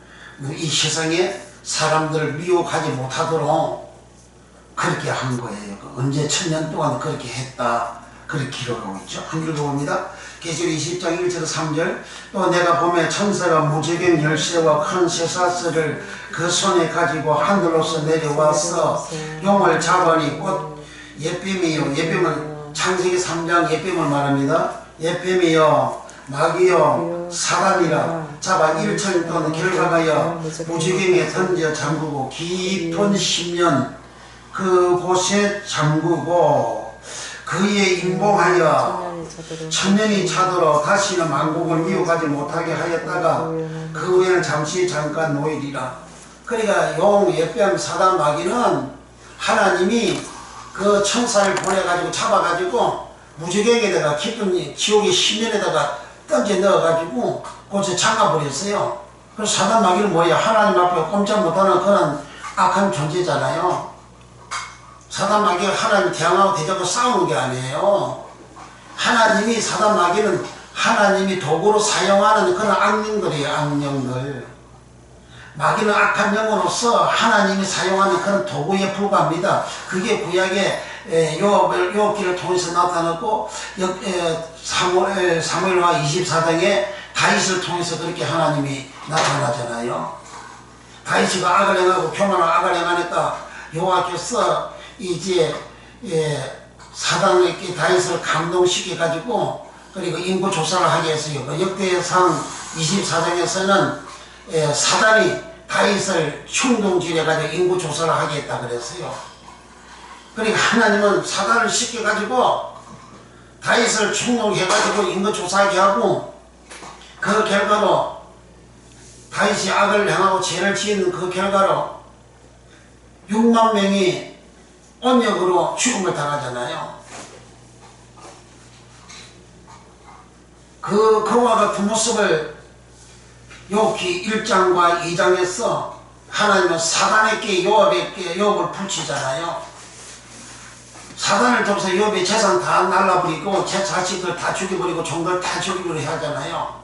이 세상에 사람들을 미혹하지 못하도록 그렇게 한 거예요. 언제 1000년 동안 그렇게 했다. 그렇게 기록하고 있죠. 한글 봅니다. 계시록 20장 1절 3절 또 내가 보매 천사가 무저갱 열쇠와 큰 쇠사슬을 그 손에 가지고 하늘로서 내려와서 용을 잡으니 곧 옛뱀이요. 옛뱀을 창세기 3장 옛뱀을 말합니다. 옛뱀이요 마귀요 사단이라 잡아 1천 동안 결과가여 무저갱에 던져 잠그고 깊은 10년 그곳에 잠그고 그의 인봉하여 천년이 차도록 다시는 만국을 미혹하지 못하게 하였다가 그 후에는 잠깐 노일이라. 그러니까 용, 옛뱀, 사단, 마귀는 하나님이 그 천사를 보내가지고 잡아가지고 무지갱에다가 깊은 지옥의 심연에다가 던져 넣어가지고 곳에 잠가버렸어요. 그래서 사단, 마귀는 뭐예요? 하나님 앞에 꼼짝 못하는 그런 악한 존재잖아요. 사단 마귀가 하나님 대항하고 대적하고 싸우는 게 아니에요. 하나님이 사단 마귀는 하나님이 도구로 사용하는 그런 악령들이에요. 악령들. 마귀는 악한 영으로서 하나님이 사용하는 그런 도구에 불과합니다. 그게 구약의 요업기를 통해서 나타났고 사무엘하 24장에 다윗을 통해서 그렇게 하나님이 나타나잖아요. 다윗이가 악을 행하고 교만한 악을 행하니까 여호와께서 이제 사단에게 다윗을 감동시켜 가지고 그리고 인구 조사를 하게 했어요. 역대상 24장에서는 사단이 다윗을 충동질해 가지고 인구 조사를 하게 했다 그랬어요. 그러니까 하나님은 사단을 시켜 가지고 다윗을 충동해 가지고 인구 조사하게 하고 그 결과로 다윗이 악을 행하고 죄를 지은 그 결과로 6만 명이 언역으로 죽음을 당하잖아요. 그와 같은 모습을 욥기 1장과 2장에서 하나님은 사단에게 욥을 붙이잖아요. 사단을 통해서 욥의 재산 다 날라버리고 제 자식들 다 죽여버리고 종들 다 죽여버리고 하잖아요.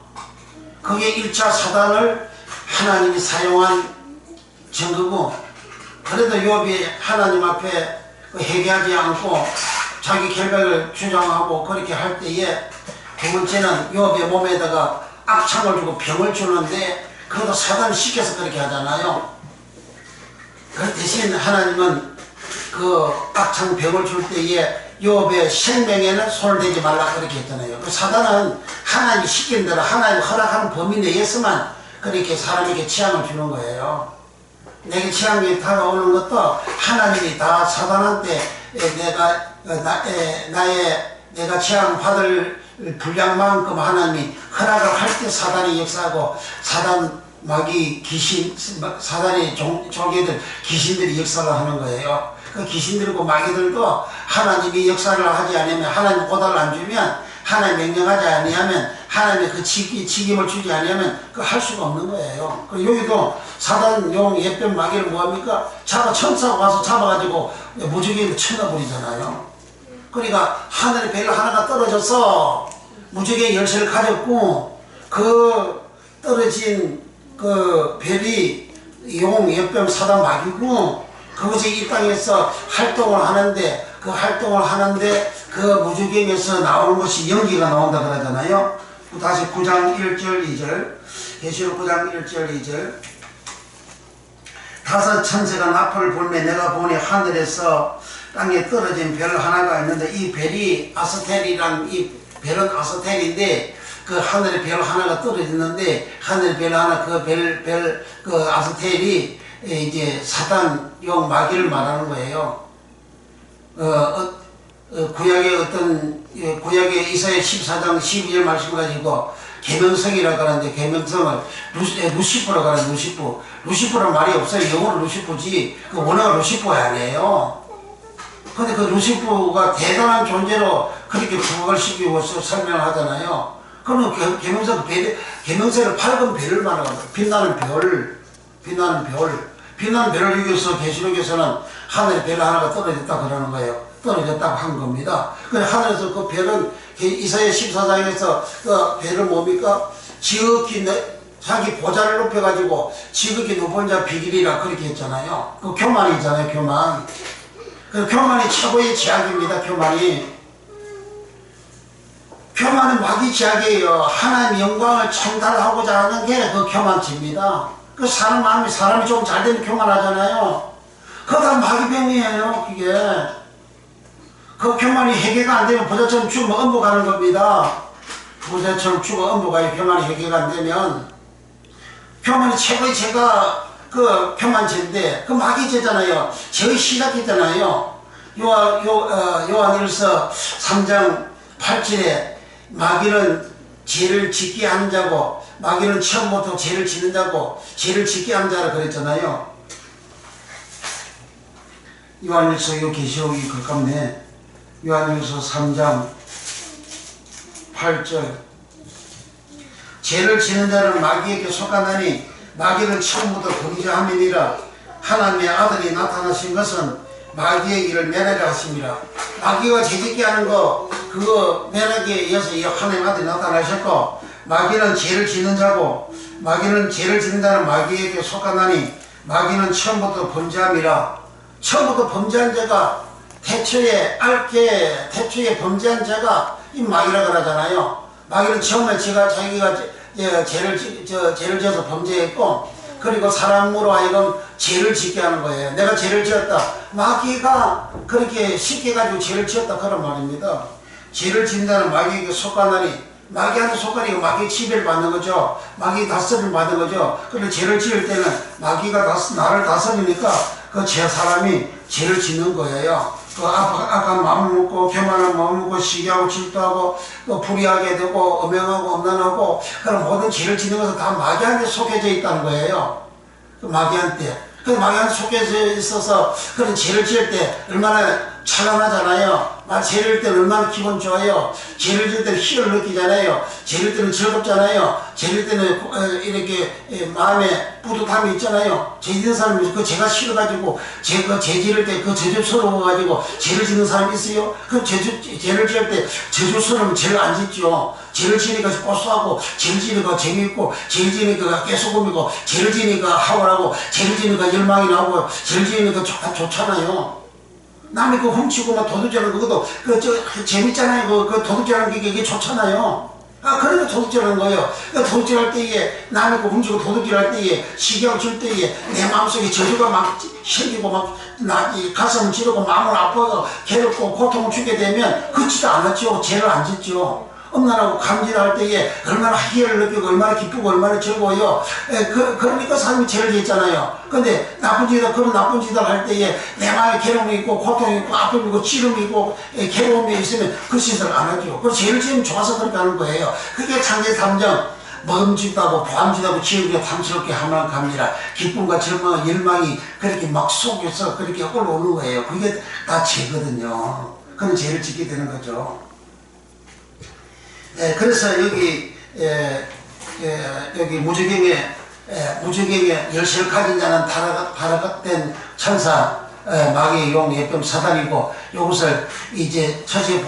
그게 1차 사단을 하나님이 사용한 증거고, 그래도 욥이 하나님 앞에 회개하지 않고 자기 결백을 주장하고 그렇게 할 때에 두 번째는 욥의 몸에다가 악창을 주고 병을 주는데 그것도 사단을 시켜서 그렇게 하잖아요. 그 대신 하나님은 그 악창 병을 줄 때에 욥의 생명에는 손을 대지 말라 그렇게 했잖아요. 그 사단은 하나님이 시킨 대로 하나님 허락하는 범위 내에서만 그렇게 사람에게 재앙을 주는 거예요. 내게 재앙이 다가오는 것도 하나님이 다 사단한테 내가 재앙 받을 분량만큼 하나님이 허락을 할 때 사단이 역사하고 사단 마귀 귀신 사단의 종교들 귀신들이 역사를 하는 거예요. 그 귀신들이고 마귀들도 하나님이 역사를 하지 않으면 하나님 고달을 안 주면 하나님 명령하지 아니하면 하나님의 그 직임을 주지 아니하면 그 할 수가 없는 거예요. 그리고 여기도 사단 용 옛뱀 마귀를 뭐합니까? 천사가 와서 잡아가지고 무지개로 쳐넣어버리잖아요. 그러니까 하늘에 별 하나가 떨어져서 무지개 열쇠를 가졌고 그 떨어진 그 별이 용 옛뱀 사단 마귀고 그것이 이 땅에서 활동을 하는데 그 활동을 하는데 그 무지개에서 나오는 것이 연기가 나온다 그러잖아요. 다시 9장 1절 2절 계시록 9장 1절 2절 다섯 천사가 나팔을 불매 내가 보니 하늘에서 땅에 떨어진 별 하나가 있는데 이 별이 아스텔이란 이 별은 아스텔인데 그 하늘에 별 하나가 떨어졌는데 하늘에 별 하나 그 아스텔이 이제 사단용 마귀를 말하는 거예요. 구약의 이사야 14장 12절 말씀 가지고 계명성이라고 하는데 계명성을 루시퍼라고 하는 루시퍼란 말이 없어요. 영어로 루시퍼지 그 원어가 루시퍼 아니에요. 근데 그 루시퍼가 대단한 존재로 그렇게 부각을 시키고 설명을 하잖아요. 그러면 계명성을 밝은 별을 말하는 거예요. 빛나는 별을 이겨서 계시록에서는 하늘에 별 하나가 떨어졌다 그러는 거예요. 떨어졌다고 한 겁니다. 그래 하늘에서 그 별은 이사야 14장에서 그 별은 뭡니까? 지극히 자기 보좌를 높여가지고 지극히 높은 자 비길이라 그렇게 했잖아요. 그 교만이잖아요. 교만. 그 교만이 최고의 제약입니다. 교만은 마귀 제약이에요. 하나님 영광을 청달하고자 하는 게 그 교만치입니다. 그 사람이 좀 잘되면 교만하잖아요. 그거 다 마귀병이에요. 그게. 그 교만이 해결가 안 되면 부자처럼 죽으면 엄보 가는 겁니다. 부자처럼 죽어 엄보 가요. 교만이 해결가 안 되면. 교만이 최고의 죄가 그 교만죄인데 그 마귀죄잖아요. 죄의 시작이잖아요. 요한일서 3장 8절에 마귀는 죄를 짓게 하는 자고 마귀는 처음부터 죄를 짓는 자고 죄를 짓게 하는 자라 그랬잖아요. 요한일서 계시록이 가깝네. 요한일서 3장 8절 죄를 지는 자는 마귀에게 속하나니 마귀는 처음부터 범죄함이니라. 하나님의 아들이 나타나신 것은 마귀의 일을 면하게 하심이라. 마귀가 죄짓게 하는 거 그거 면하기에 의해서 하나님의 아들이 나타나셨고 마귀는 죄를 짓는 자고 마귀는 죄를 짓는 자는 마귀에게 속하나니 마귀는 처음부터 범죄함이라. 처음부터 범죄한 자가 태초에 범죄한 자가 이 마귀라고 하잖아요. 마귀는 처음에 자기가 죄를 지어서 범죄했고 그리고 사람으로 하여금 죄를 짓게 하는 거예요. 내가 죄를 지었다. 마귀가 그렇게 쉽게 가지고 죄를 지었다 그런 말입니다. 죄를 짓는다는 마귀에게 속하나니 마귀한테 속하니까 마귀의 지배를 받는 거죠. 마귀의 다스림을 받는 거죠. 그런데 죄를 지을 때는 마귀가 나를 다스리니까 그 사람이 죄를 짓는 거예요. 그 악한 마음을 먹고 교만한 마음을 먹고 시기하고 질투하고 또 불의하게 되고 음행하고 음란하고 그런 모든 죄를 짓는 것은 다 마귀한테 속해져 있다는 거예요. 그 마귀한테. 그 마귀한테 속해져 있어서 그런 죄를 지을 때 얼마나 찬란하잖아요. 죄를 질 때는 얼마나 기분 좋아요. 죄를 질 때는 희를 느끼잖아요. 죄를 때는 즐겁잖아요. 죄를 때는 이렇게 마음에 뿌듯함이 있잖아요. 죄 짓는 사람이 그 죄가 싫어가지고 죄 지을 때 그 죄주스러워가지고 죄를 짓는 사람이 있어요. 그 죄를 지을 때 죄주스러우면 죄를 안 짓죠. 죄를 지니까 고소하고 죄를 지니까 재미있고 죄를 지니까 깨소금이고 죄를 지니까 하월하고 죄를 지니까 열망이 나오고 죄를 지니까 좋잖아요. 남이 그 훔치고 막 도둑질하는 그것도 재밌잖아요. 그 도둑질하는 게 이게 좋잖아요. 그러니까 도둑질하는 거예요. 도둑질할 때에 남이 그 훔치고 도둑질할 때에 시기하고 줄 때에 내 마음속에 저주가 막 생기고 막 가슴을 찌르고 마음을 아파서 괴롭고 고통을 주게 되면 그치도 않았죠. 죄를 안 짓죠. 엄난하고 감질할 때에 얼마나 희열을 느끼고 얼마나 기쁘고 얼마나 즐거워요. 그러니까 사람이 죄를 짓잖아요. 근데 그런 나쁜 짓을 할 때에 내 마음에 괴로움이 있고 고통이 있고 아픔이 있고 찌름이 있고 괴로움이 있으면 그 짓을 안 하죠. 그래서 죄를 지으면 좋아서 그렇게 하는 거예요. 그게 창세 3장 먹음직하고 보암직하고 지옥에 탐스럽게 하면 갑니다. 기쁨과 절망과 열망이 그렇게 막 속에서 그렇게 올라오는 거예요. 그게 다 죄거든요. 그런 죄를 짓게 되는 거죠. 그래서 여기 무저경에 열쇠를 가진 자는 발악된 천사 마귀의 용 예병 사단이고 이것을 이제 첫째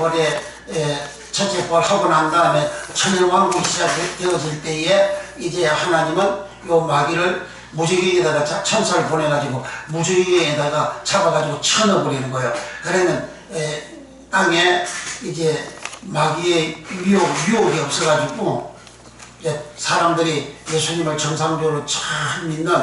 벌하고 난 다음에 천년왕국이 시작되어질 때에 이제 하나님은 요 마귀를 무저경에다가 천사를 보내가지고 무저경에다가 잡아가지고 쳐넣어버리는 거예요. 그러면 땅에 이제 마귀의 유혹이 없어가지고 사람들이 예수님을 정상적으로 참 믿는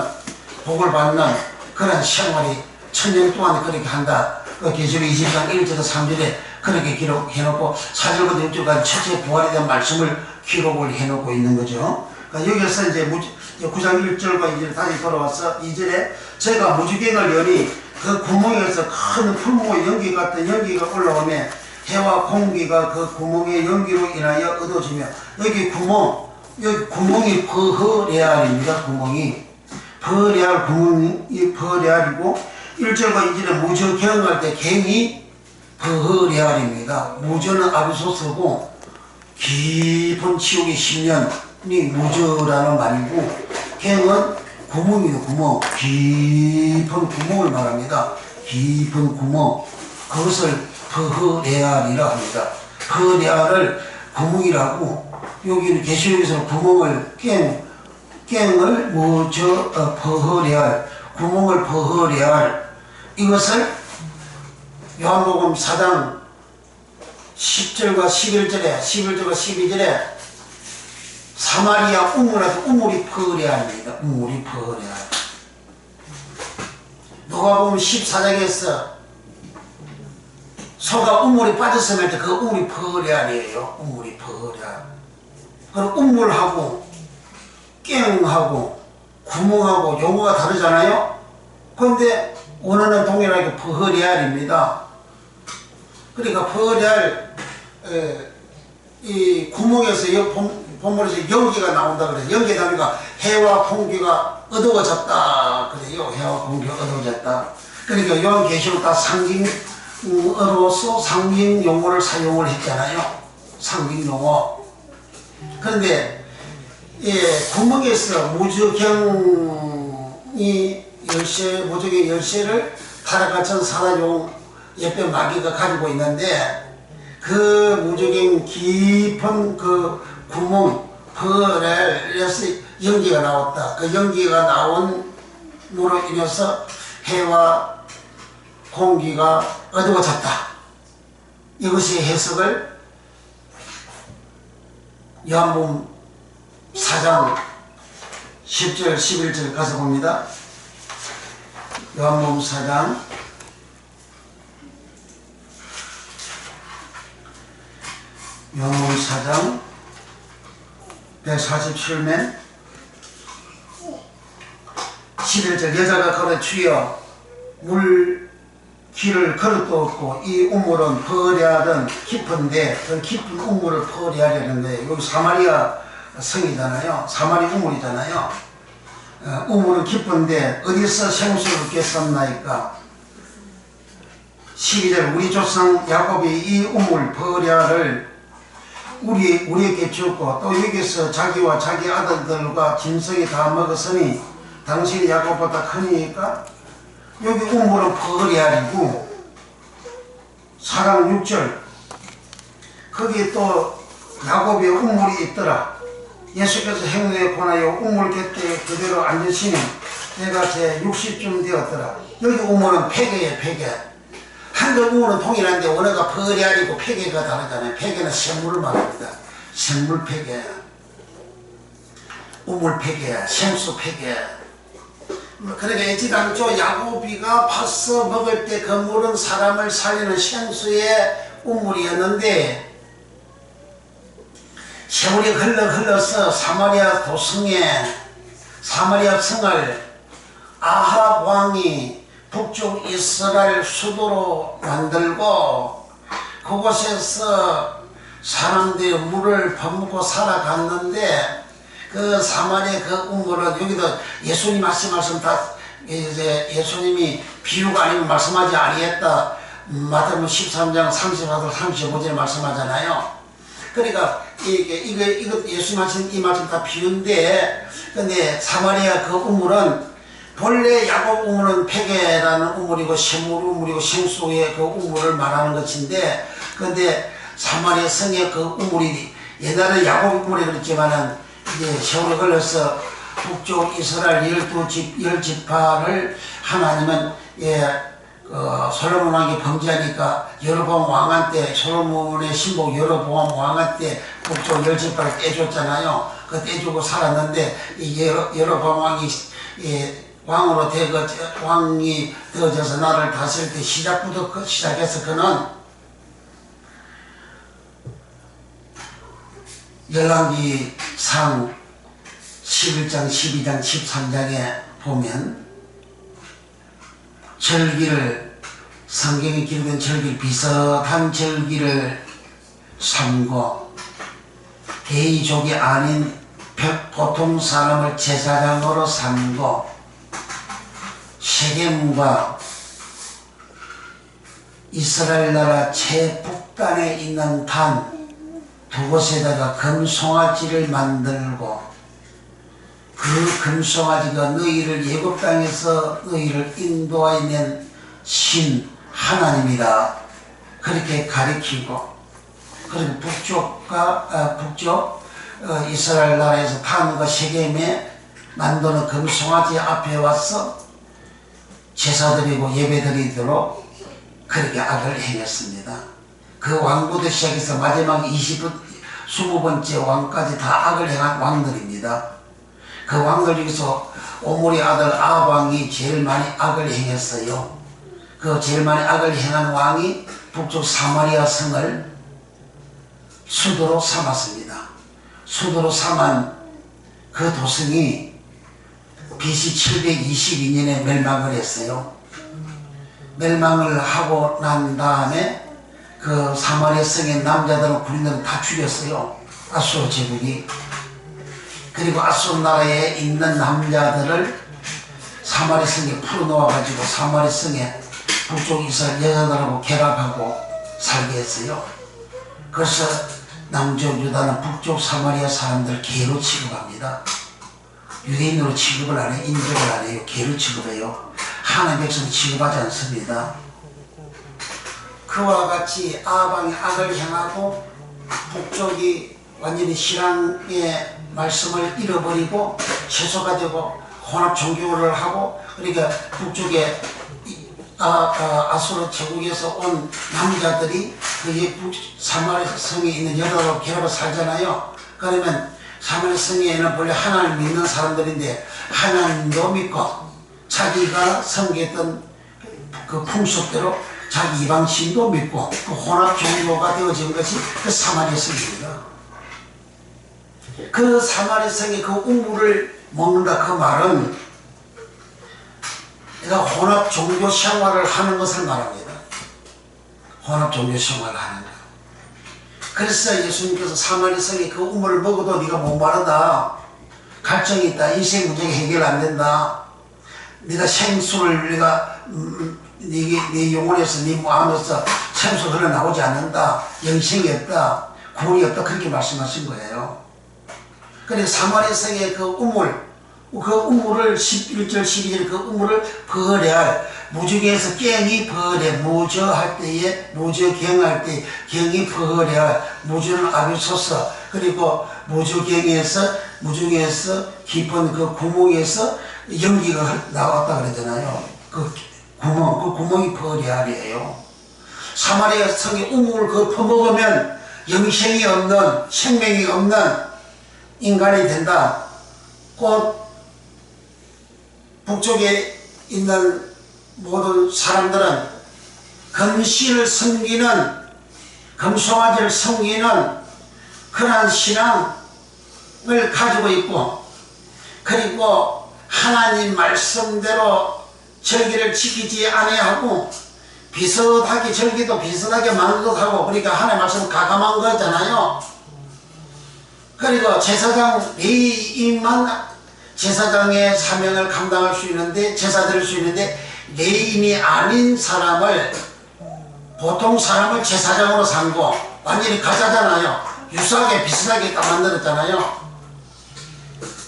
복을 받는 그런 생활이 천년 동안 그렇게 한다. 그 계시록 20장 1절에서 3절에 그렇게 기록해놓고 4절부터 6절까지 첫째 부활에 대한 말씀을 기록을 해놓고 있는 거죠. 그러니까 여기서 이제 9장 1절과 이제 다시 돌아와서 2절에 제가 무지개를 여니 그 구멍에서 큰 풀무의 연기 같은 연기가 올라오며 해와 공기가 그 구멍의 연기로 인하여 얻어지며 여기 구멍이 버허레알입니다. 구멍이 버레알 구멍이 버레알이고 1절과 2절에 무저 경할 때 갱이 버허레알입니다. 무저는 아비소스고 깊은 지옥의 10년이 무저라는 말이고 갱은 구멍이에요. 구멍. 깊은 구멍을 말합니다. 깊은 구멍. 그것을 버허레알이라 합니다. 버레알을 구멍이라고 여기는 계시록에서는 구멍을 깽을 버허레알 구멍을 버허레알 이것을 요한복음 4장 10절과 11절과 12절에 사마리아 우물에서 우물이 버허레알입니다. 우물이 버허레알. 누가복음 14장에서 소가 우물에 빠졌을 때 그 우물이 버허레알이에요. 우물이 버허레알. 그럼 우물하고 깽하고 구멍하고 용어가 다르잖아요. 그런데 원어는 동일하게 버허레알입니다. 그러니까 버허레알 이 구멍에서 본문에서 연기가 나온다 그래서 연기 나오니까 해와 공기가 어두워졌다 그래요. 해와 공기가 어두워졌다. 그러니까 요한계시록 다 상징으로서 상징 용어를 사용을 했잖아요. 상징 용어. 그런데 구멍에서 무저경이 무저경 열쇠를 타락한 사다용 예배 마귀가 가지고 있는데 그 무저경 깊은 그 구멍 버레에서 연기가 나왔다. 그 연기가 나온으로 인해서 해와 공기가 어두워졌다. 이것이 해석을 요한복음 4장 10절 11절 가서 봅니다. 요한복음 4장 요한복음 4장 147면 11절 여자가 걸어 주여 물 길을 걸어도 없고 이 우물은 버려하던 깊은데 그 깊은 우물을 버려하려는데 여기 사마리아 성이잖아요. 사마리 우물이잖아요. 우물은 깊은데 어디서 생수를 깼었나이까. 12절 우리 조상 야곱이 이 우물 버려를 우리에게 주었고 또 여기서 자기와 자기 아들들과 짐승이 다 먹었으니 당신이 야곱보다 크니까 여기 우물은 버리알이고 4장 6절 거기 또 야곱의 우물이 있더라. 예수께서 행로에 권하여 우물 곁에 그대로 앉으시니 내가 제 60쯤 되었더라. 여기 우물은 폐계예요. 폐계. 한글 우물은 동일한데 원어가 버리알이고 폐계가 다르잖아요. 폐계는 생물을 말합니다. 생물 폐계, 우물 폐계, 생수 폐계. 그러니까 애지당초 야곱이가 파서 먹을 때 그 물은 사람을 살리는 생수의 우물이었는데 세월이 흘러서 사마리아 도성에 사마리아 성을 아합 왕이 북쪽 이스라엘 수도로 만들고 그곳에서 사람들이 물을 퍼먹고 살아갔는데 그 사마리아 그 우물은 여기도 예수님 말씀 다 이제 예수님이 비유가 아니면 말씀하지 아니했다. 마태복음 13장 34절 35절에 말씀하잖아요. 그러니까 이거 예수님 말씀 이 말씀 다 비유인데 근데 사마리아 그 우물은 본래 야곱 우물은 폐계라는 우물이고 샘물 우물이고 생수의 그 우물을 말하는 것인데 근데 사마리아 성의 그 우물이 옛날에 야곱 우물이 그랬지만은 이제 세월이 걸려서 북쪽 이스라엘 12지파를 하나님은 솔로몬 왕이 범죄하니까 여로보암 왕한 때 솔로몬의 신복 여로보암 왕한 때 북쪽 10지파를 떼줬잖아요. 그 떼주고 살았는데 이 여로보암 왕이 왕으로 왕이 되어져서 나라를 다스릴 때 시작부터 시작해서 그는 열왕기상 11장, 12장, 13장에 보면 절기를, 성경에 기록된 절기를, 비슷한 절기를 삼고 대의족이 아닌 보통 사람을 제사장으로 삼고 세겜과 이스라엘 나라 최북단에 있는 단 두 곳에다가 금송아지를 만들고 그 금송아지가 너희를 애굽 땅에서 너희를 인도하여 신 하나님이다 그렇게 가리키고, 그리고 북쪽 이스라엘 나라에서 단과 세겜에 만드는 금송아지 앞에 와서 제사드리고 예배드리도록 그렇게 악을 행했습니다. 그 왕부터 시작해서 마지막 20번째 왕까지 다 악을 행한 왕들입니다. 그 왕들 중에서 오므리 아들 아합 왕이 제일 많이 악을 행했어요. 그 제일 많이 악을 행한 왕이 북쪽 사마리아 성을 수도로 삼았습니다. 수도로 삼은 그 도성이 BC 722년에 멸망을 했어요. 멸망을 하고 난 다음에 그 사마리아 성의 남자들은 군인들은 다 죽였어요. 아수르 제국이. 그리고 아수르 나라에 있는 남자들을 사마리아 성에 풀어놓아 가지고 사마리아 성에 북쪽 이스라엘 여자들하고 결합하고 살게 했어요. 그래서 남쪽 유다는 북쪽 사마리아 사람들 개로 취급합니다. 유대인으로 취급을 안 해요. 인정을 안 해요. 개로 취급해요. 하나님 백성 취급하지 않습니다. 그와 같이 아합왕이 악을 행하고 북쪽이 완전히 신앙의 말씀을 잃어버리고 채소가 되고 혼합 종교를 하고, 그러니까 북쪽에 아수르 제국에서 온 남자들이 그 사마리아 성에 있는 여자로 결합을 살잖아요. 그러면 사마리아 성에는 본래 하나님을 믿는 사람들인데 하나님도 믿고 자기가 섬겼던 그 풍습대로 자기 이방신도 믿고 그 혼합 종교가 되어진 것이 그 사마리아 성입니다. 그 사마리아 성의 그 우물을 먹는다 그 말은 내가 혼합 종교 생활을 하는 것을 말합니다. 혼합 종교 생활을 하는 것. 그래서 예수님께서 사마리아 성의 그 우물을 먹어도 네가 목마르다, 갈증이 있다, 인생 문제가 해결 안 된다, 네가 생수를 네가 네 영혼에서 네 마음에서 생수 흘러나오지 않는다, 영생이 없다, 구원이 없다, 그렇게 말씀하신 거예요. 그래서 사마리아 성의 그 우물을 11절 12절 그 우물을 버려야, 무적에서 갱이 버려, 무저할 때에 무저경할 때 경이 버려야, 무저는 아비소서, 그리고 무저경에서 깊은 그 구멍에서 연기가 나왔다 그러잖아요. 그 구멍이 버려야래요. 사마리아 성의 우물을 그 퍼먹으면 영생이 없는, 생명이 없는 인간이 된다. 곧 북쪽에 있는 모든 사람들은 금신을 섬기는, 금송아지를 섬기는 그러한 신앙을 가지고 있고, 그리고 하나님 말씀대로 절기를 지키지 아니하고 비슷하게 절기도 비슷하게 만들도 하고, 그러니까 하나님 말씀 가감한 거잖아요. 그리고 제사장 레위인만 제사장의 사명을 감당할 수 있는데, 제사 드릴 수 있는데, 레위인이 아닌 사람을, 보통 사람을 제사장으로 삼고 완전히 가짜잖아요. 유사하게 비슷하게 딱 만들었잖아요.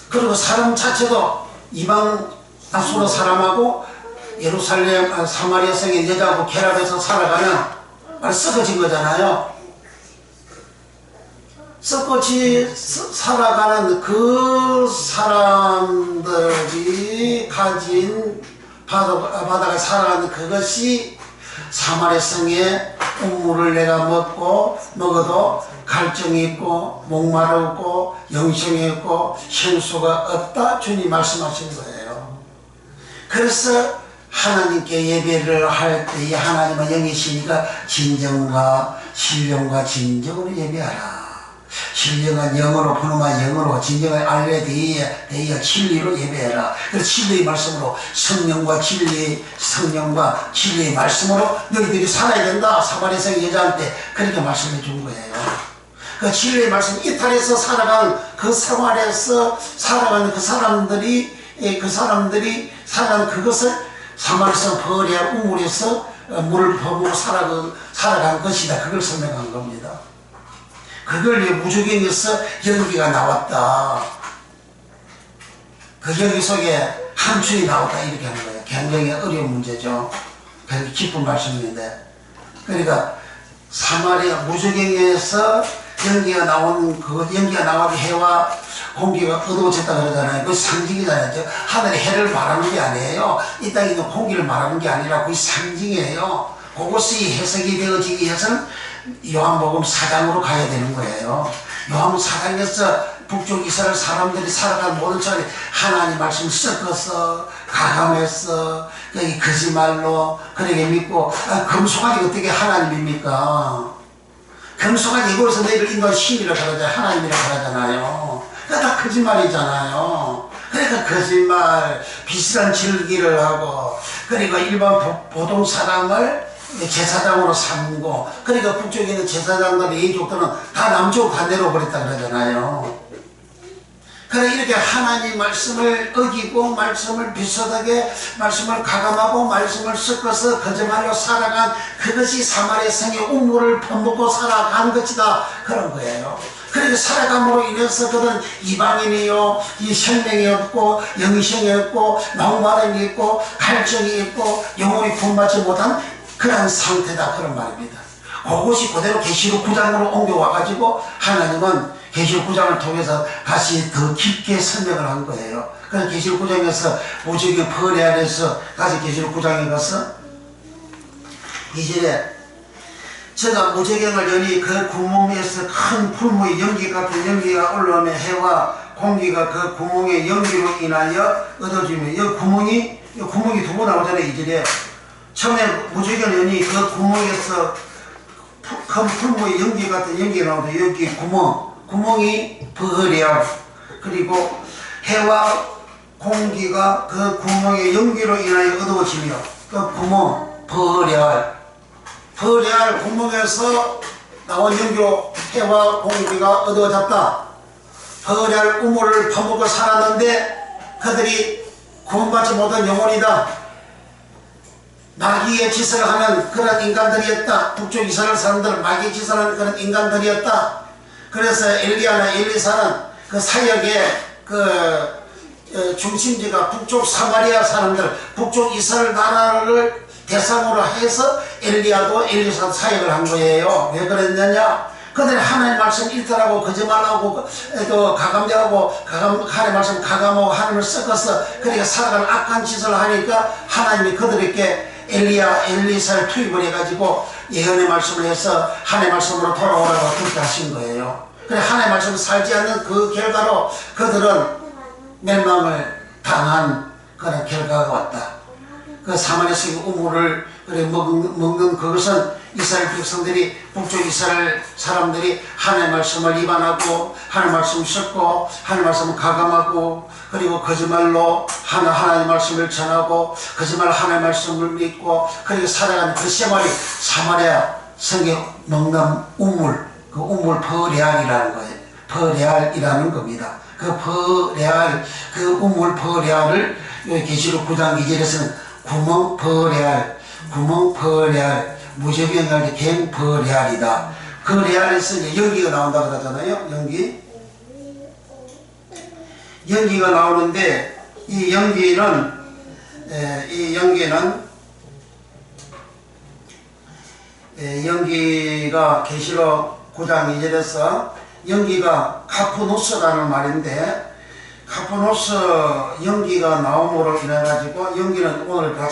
그리고 사람 자체도 이방 아수르 사람하고 예루살렘 사마리아 성의 여자하고 결합해서 살아가는 썩어진 거잖아요. 썩어지 살아가는 그 사람들이 가진 바다가 살아가는 그것이 사마리아 성의 우물을 내가 먹어도 갈증이 있고 목마르고 영생이 있고 생수가 없다, 주님 말씀하신 거예요. 그래서 하나님께 예배를 할 때에 하나님은 영이시니까 진정과 신령과 진정으로 예배하라. 신령한 영으로 분음한 영으로 진정을 알게 되어 진리로 예배해라. 그래서 진리의 말씀으로 성령과 진리의 말씀으로 너희들이 살아야 된다. 사마리아성 여자한테 그렇게 말씀해 준 거예요. 그 진리의 말씀 이탈해서 살아간 그 사마리아에서 살아가는 그 사람들이 살아간 그것을 사마리아성 버리아 우물에서 물을 퍼부고 살아간 것이다. 그걸 설명한 겁니다. 그걸 무적행에서 연기가 나왔다. 그 연기 속에 함수이 나왔다. 이렇게 하는 거예요. 굉장히 어려운 문제죠. 굉장히 깊은 말씀인데. 그러니까 사마리아 무적행에서 연기가 나와도 해와 공기가 어두워졌다 그러잖아요. 그 상징이잖아요. 하늘의 해를 말하는 게 아니에요. 이 땅에 있는 공기를 말하는 게 아니라 그 상징이에요. 그것이 해석이 되어지기 위해서는 요한복음 4장으로 가야 되는 거예요. 요한복음 4장에서 북쪽 이스라엘 사람들이 살아간 모든 처에 하나님 말씀 섞어서 가감해서 거짓말로 그렇게 믿고 금송아지 어떻게 하나님입니까? 금송아지 이곳에서 너희를 인도한 신이라 그러잖아요. 하나님이라 그러잖아요. 다 거짓말이잖아요. 그러니까 거짓말, 비슷한 즐기를 하고, 그리고 일반 보통 사람을 제사장으로 삼고, 그러니까 북쪽에 있는 제사장들, 예족들은 다 남쪽 반대로 버렸다 그러잖아요. 그래 이렇게 하나님 말씀을 어기고 말씀을 비슷하게 말씀을 가감하고 말씀을 섞어서 거짓말로 살아간 그것이 사마리아 성의 우물을 퍼먹고 살아간 것이다. 그런 거예요. 그렇게 살아감으로 인해서 그는 이방인이요, 이 생명이 없고 영생이 없고 낭만이 있고 갈증이 있고 영혼이 구원받지 못한 그런 상태다. 그런 말입니다. 그것이 그대로 계시록 9장으로 옮겨와가지고 하나님은 계시록 9장을 통해서 다시 더 깊게 설명을 한 거예요. 그래서 계시록 9장에서 무적의 벌에 안에서 다시 계시록 9장에 가서 2절에 제가 무적행을 여니 그 구멍에서 큰 풀무의 연기 같은 연기가 올라오며 해와 공기가 그 구멍의 연기로 인하여 얻어지며 이 구멍이 두 번 나오잖아요. 2절에 처음에 무적행을 여니 그 구멍에서 큰 풀무의 연기 같은 연기가 나오는데 여기 구멍이 버려. 그리고 해와 공기가 그 구멍의 연기로 인하여 어두워지며 그 구멍 버려 구멍에서 나온 연기로 해와 공기가 어두워졌다. 버려 우물을 퍼먹고 살았는데 그들이 구원받지 못한 영혼이다. 마귀의 짓을 하는 그런 인간들이었다. 북쪽 이스라엘 사람들은 마귀의 짓을 하는 그런 인간들이었다. 그래서 엘리야나 엘리사는 그 사역의 중심지가 북쪽 사마리아 사람들, 북쪽 이스라엘 나라를 대상으로 해서 엘리야도 엘리사도 사역을 한 거예요. 왜 그랬느냐? 그들이 하나님 말씀 일탈하고 거짓말하고 또 가감대하고 하나님 말씀 가감하고 하나님을 섞어서 그러니까 살아가는 악한 짓을 하니까 하나님이 그들에게 엘리사를 투입을 해가지고 예언의 말씀을 해서 하나님의 말씀으로 돌아오라고 그렇게 하신 거예요. 그래 하나님의 말씀을 살지 않는 그 결과로 그들은 멸망을 당한 그런 결과가 왔다. 그 사마리아성의 우물을 먹는 그것은 이스라엘 백성들이 북쪽 이스라엘 사람들이 하나님의 말씀을 위반하고 하나님의 말씀을 섞고 하나님의 말씀을 가감하고 그리고 거짓말로 하나님의 말씀을 전하고 거짓말로 하나님의 말씀을 믿고 그리고 살아가는 그 생활이 사마리아 성에 먹는 우물, 그 우물 버레알이라는 거예요. 버레알이라는 겁니다. 그 우물 버레알을 계시록 9장 2절에서는 구멍 버레알 무적행할 갱 버레알이다. 그 레알에서 이제 연기가 나온다 그러잖아요. 연기가 나오는데 이 연기가 계시록 9장 2절에서 연기가 카프노스라는 말인데 카프노스 연기가 나옴으로 인해 가지고 연기는 오늘 다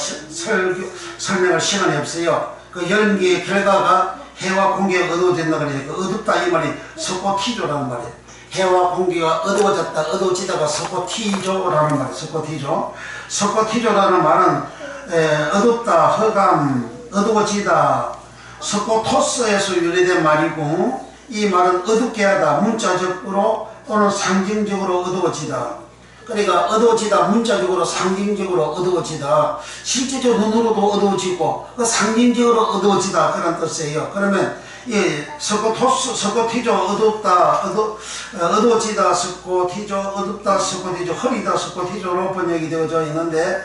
설명할 시간이 없어요. 그 연기의 결과가 해와 공기가 어두워진다 그래요. 그 어둡다 이 말이 스코티조라는 말이에요. 해와 공기가 어두워졌다 어두워지다가 스코티조라는 말이에요. 스코티조라는 말은 어둡다, 흑암, 어두워지다, 스코토스에서 유래된 말이고 이 말은 어둡게 하다, 문자적으로 또는 상징적으로 어두워지다. 그러니까 어두워지다, 문자적으로 상징적으로 어두워지다. 실제적 눈으로도 어두워지고 상징적으로 어두워지다, 그런 뜻이에요. 그러면 서코티조 어둡다, 어두워지다, 서코티조 어둡다, 서코티조 흐리다, 서코티조로 번역이 되어져 있는데,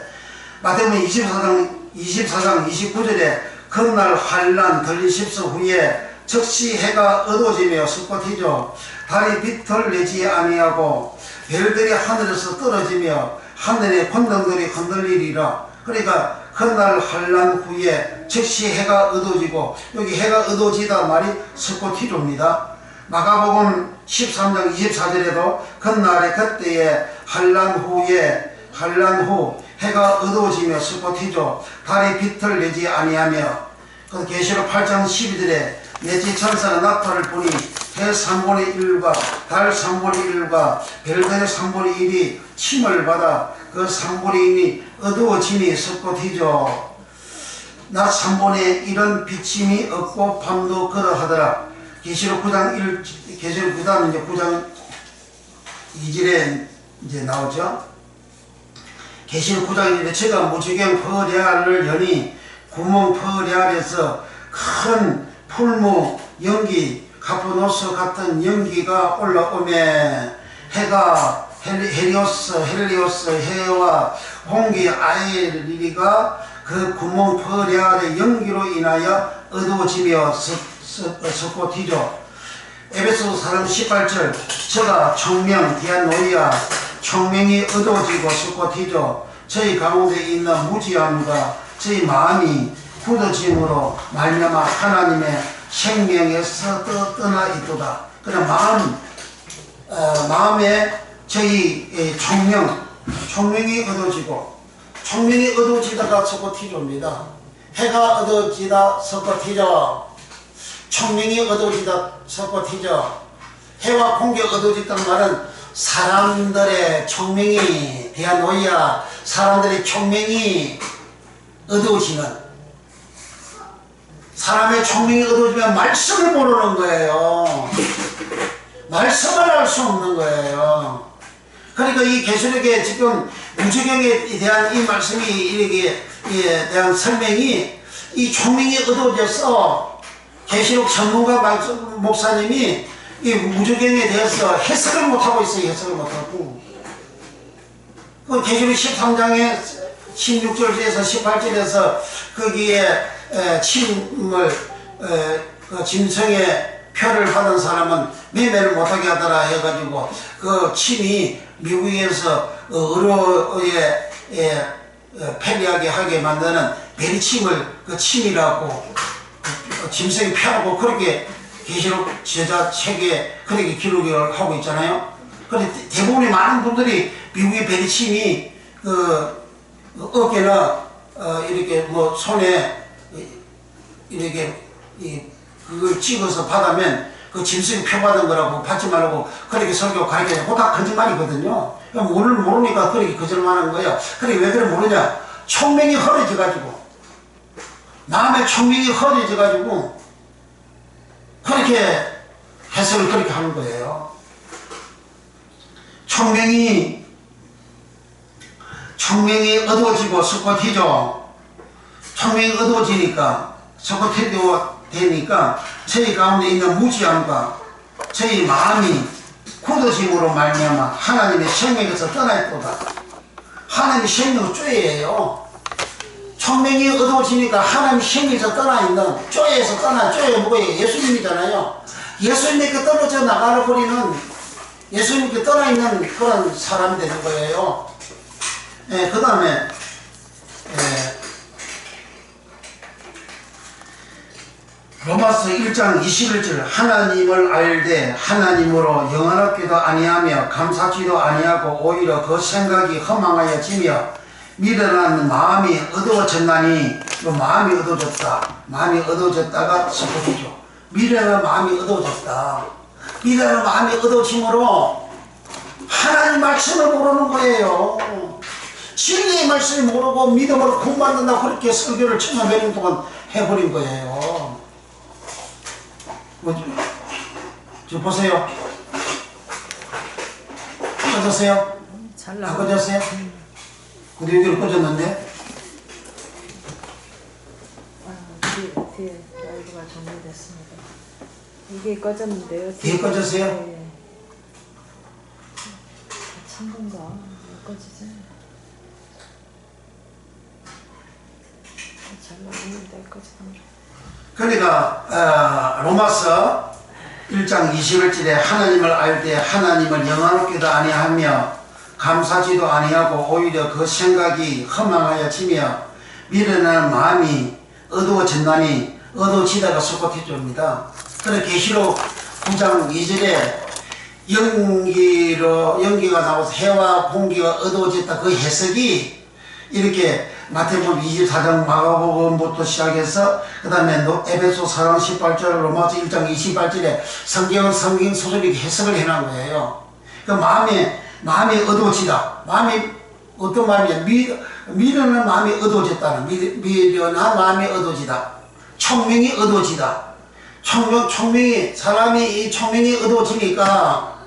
마태복음 24장 29절에 그날 환난 들리십수 후에 즉시 해가 어두워지며 서코티조 달이 빛을 내지 아니하고 별들이 하늘에서 떨어지며 하늘의 권능들이 흔들리리라. 그러니까 그날 환난 후에 즉시 해가 어두워지고, 여기 해가 어두워지다 말이 서코티조입니다. 마가복음 13장 24절에도 그날에 그때에 환난 후 해가 어두워지며 서코티조 달이 빛을 내지 아니하며, 그 계시록 8장 12절에 내지 천사가 나팔을 부니 해 3분의 1과 달 3분의 1과 별들의 3분의 1이 침을 받아 그 3분의 1이 어두워지니 서코티조. 낮 3분의 1은 비침이 없고 밤도 그러하더라. 계시록 9장 9장 2절에 이제 나오죠. 계시록 9장 1절에 제가 무지경 퍼레알을 여니 구멍 퍼레알에서 큰 풀무 연기 가프노스 같은 연기가 올라오매 해가 헬리오스 해와 홍기 아이리가 그 구멍 퍼레알의 연기로 인하여 어두워지며 서코티조. 에베소서 4장 18절 저가 청명 디아노이아 청명이 어두워지고 서코티조. 저희 가운데 있는 무지함과 저희 마음이 굳어짐으로 말미암아 하나님의 생명에서 떠나 있도다. 그냥 마음에 저희 청명이 어두워지고, 청명이 어두워지다가 서코티조입니다. 해가 어두워지다 서코티조, 청명이 어두워지다 서코티조. 해와 공기가 어두워졌다는 말은 사람들의 청명이 디아노이아, 사람들의 청명이 어두워지는, 사람의 청명이 어두워지면 말씀을 모르는 거예요. 말씀을 알 수 없는 거예요. 그러니까 이 계시록에 지금 무지경에 대한 이 말씀이 이렇게 대한 설명이, 이 청명이 어두워져서 계시록 전문가 목사님이 이 무지경에 대해서 해석을 못하고 있어요. 해석을 못하고. 그 계시록 13장에 16절에서 18절에서 거기에 침을 짐승의 표를 받은 사람은 매매를 못하게 하더라 해가지고, 그 침이 미국에서 의료에 편리하게 하게 만드는 베리침을 그 침이라고 짐승이 표하고 그렇게 계시록 제자 책에 그렇게 기록을 하고 있잖아요. 그런데 대부분의 많은 분들이 미국의 베리침이 어깨나 이렇게 뭐 손에 이렇게 그걸 찍어서 받으면 그 짐승이 표받은 거라고 받지 말라고 그렇게 설교 가르쳐요. 그거 다 거짓말이거든요. 모르니까 그렇게 거짓말하는 거예요. 그래 왜 그래 모르냐? 청명이 허해져가지고, 마음의 청명이 허해져가지고 그렇게 해석을 그렇게 하는 거예요. 청명이 어두워지고 서코티조. 청명이 어두워지니까 서코티조 되니까 저희 가운데 있는 무지함과 저희 마음이 굳어짐으로 말미암아 하나님의 생명에서 떠나 있도다. 하나님의 생명은 쪼예요. 청명이 어두워지니까 하나님의 생명에서 떠나 있는, 쪼예가 뭐예요? 예수님이잖아요. 예수님께 떨어져 나가는 버리는, 예수님께 떠나 있는 그런 사람이 되는 거예요. 그 다음에 로마서 1장 21절 하나님을 알되 하나님으로 영원하기도 아니하며 감사하지도 아니하고 오히려 그 생각이 허망하여지며 미련한 마음이 어두워졌나니, 마음이 어두워졌다. 마음이 어두워졌다가 서코티조. 미련한 마음이 어두워졌다. 미련한 마음이 어두워짐으로 하나님 말씀을 모르는 거예요. 진리의 말씀을 모르고 믿음으로 구원받는다고 그렇게 설교를 천년 몇 년 동안 해버린 거예요. 저 보세요. 꺼졌어요? 잘 안 나와. 꺼졌어요? 근데 여기는 꺼졌는데? 뒤에 라이브가 정리됐습니다. 이게 꺼졌는데요. 뒤에 꺼졌어요? 네. 친 건가? 왜 꺼지지? 잘 나오는데 꺼지던데. 그러니까 로마서 1장 21절에 하나님을 알 때 하나님을 영화롭게도 아니하며 감사지도 아니하고 오히려 그 생각이 허망하여 지며 미련한 마음이 어두워진다니 어두워지다가 속박해 줍니다. 그래 계시록 9장 2절에 연기가 나와서 해와 공기가 어두워졌다. 그 해석이 이렇게 마태복음 24장 마가복음부터 시작해서 그 다음에 에베소 4장 18절 로마서 1장 28절에 성경 소설이 해석을 해놓은 거예요. 그 마음이 어두워지다. 마음이 어떤 마음이냐? 미련한 마음이 어두워졌다는 미련한 마음이 어두워지다. 총명이 어두워지다. 사람이 이 총명이 어두워지니까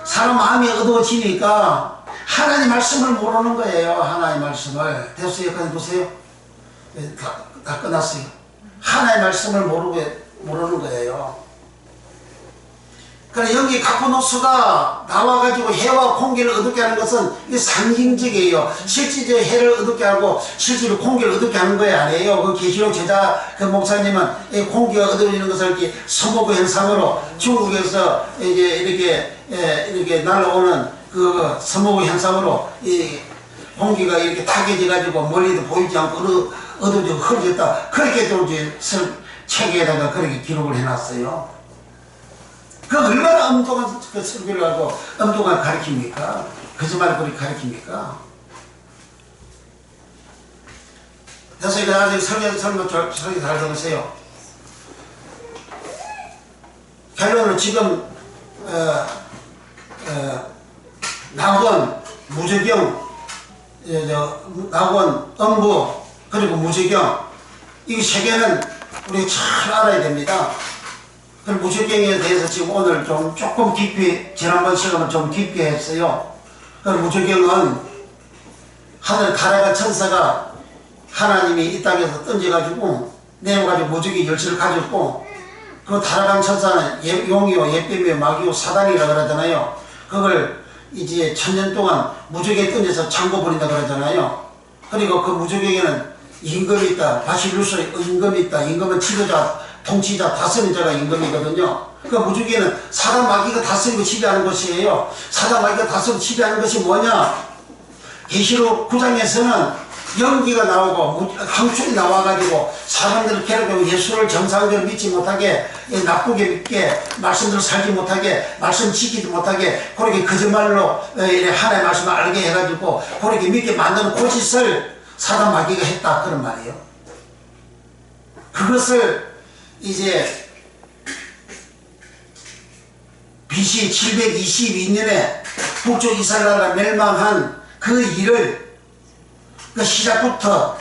사람 마음이 어두워지니까 하나님 말씀을 모르는 거예요. 하나님 말씀을. 됐어요? 여기까지 보세요. 다 끝났어요. 하나님 말씀을 모르는 거예요. 그래 여기 가포노스가 나와가지고 해와 공기를 어둡게 하는 것은 이게 상징적이에요. 실질적으로 해를 어둡게 하고 실제로 공기를 어둡게 하는 거예요. 아니에요. 그 계시록 제자 그 목사님은 이 공기가 어두워지는 것을 이렇게 선보고 현상으로 중국에서 이제 이렇게 날아오는 그 선보고 현상으로 이 공기가 이렇게 타개져 가지고 멀리도 보이지 않고 어두워지고 흐려졌다. 그렇게 또 이제 책에다가 그렇게 기록을 해놨어요. 그 얼마나 엉뚱한 그 설교를 하고 엉뚱한 가르칩니까? 거짓말을 그렇게 가르칩니까? 그래서 이거 나중에 설교 잘 들으세요. 결론은 지금 낙원, 무저경, 낙원, 음부 그리고 무저경 이 세 개는 우리 잘 알아야 됩니다. 무저경에 대해서 지금 오늘 조금 깊이, 지난번 시간은 좀 깊게 했어요. 무저경은 하늘 달아간 천사가 하나님이 이 땅에서 던져가지고 내어가지고 무저기 열쇠를 가졌고 그 달아간 천사는 용이요, 예뱀이요, 마귀요, 사단이라 그러잖아요. 그걸 이제 1000년 동안 무저기에 던져서 잠궈버린다 그러잖아요. 그리고 그 무저경에는 임금이 있다. 바실루스 임금이 있다. 임금은 지도자, 통치자, 다스리자가 임금이거든요. 그 무저기에는 사단 마귀가 다스리고 지배하는 것이에요. 사단 마귀가 다스리고 지배하는 것이 뭐냐? 계시록 9장에서는 연기가 나오고 황충이 나와가지고 사람들을 괴롭히고 예수를 정상적으로 믿지 못하게 나쁘게 믿게 말씀대로 살지 못하게 말씀 지키지 못하게 그렇게 거짓말로 하나님의 말씀을 알게 해가지고 그렇게 믿게 만드는 그 짓을 사단 마귀가 했다 그런 말이에요. 그것을 이제 BC 722년에 북쪽 이스라엘나라가 멸망한 그 일을 그 시작부터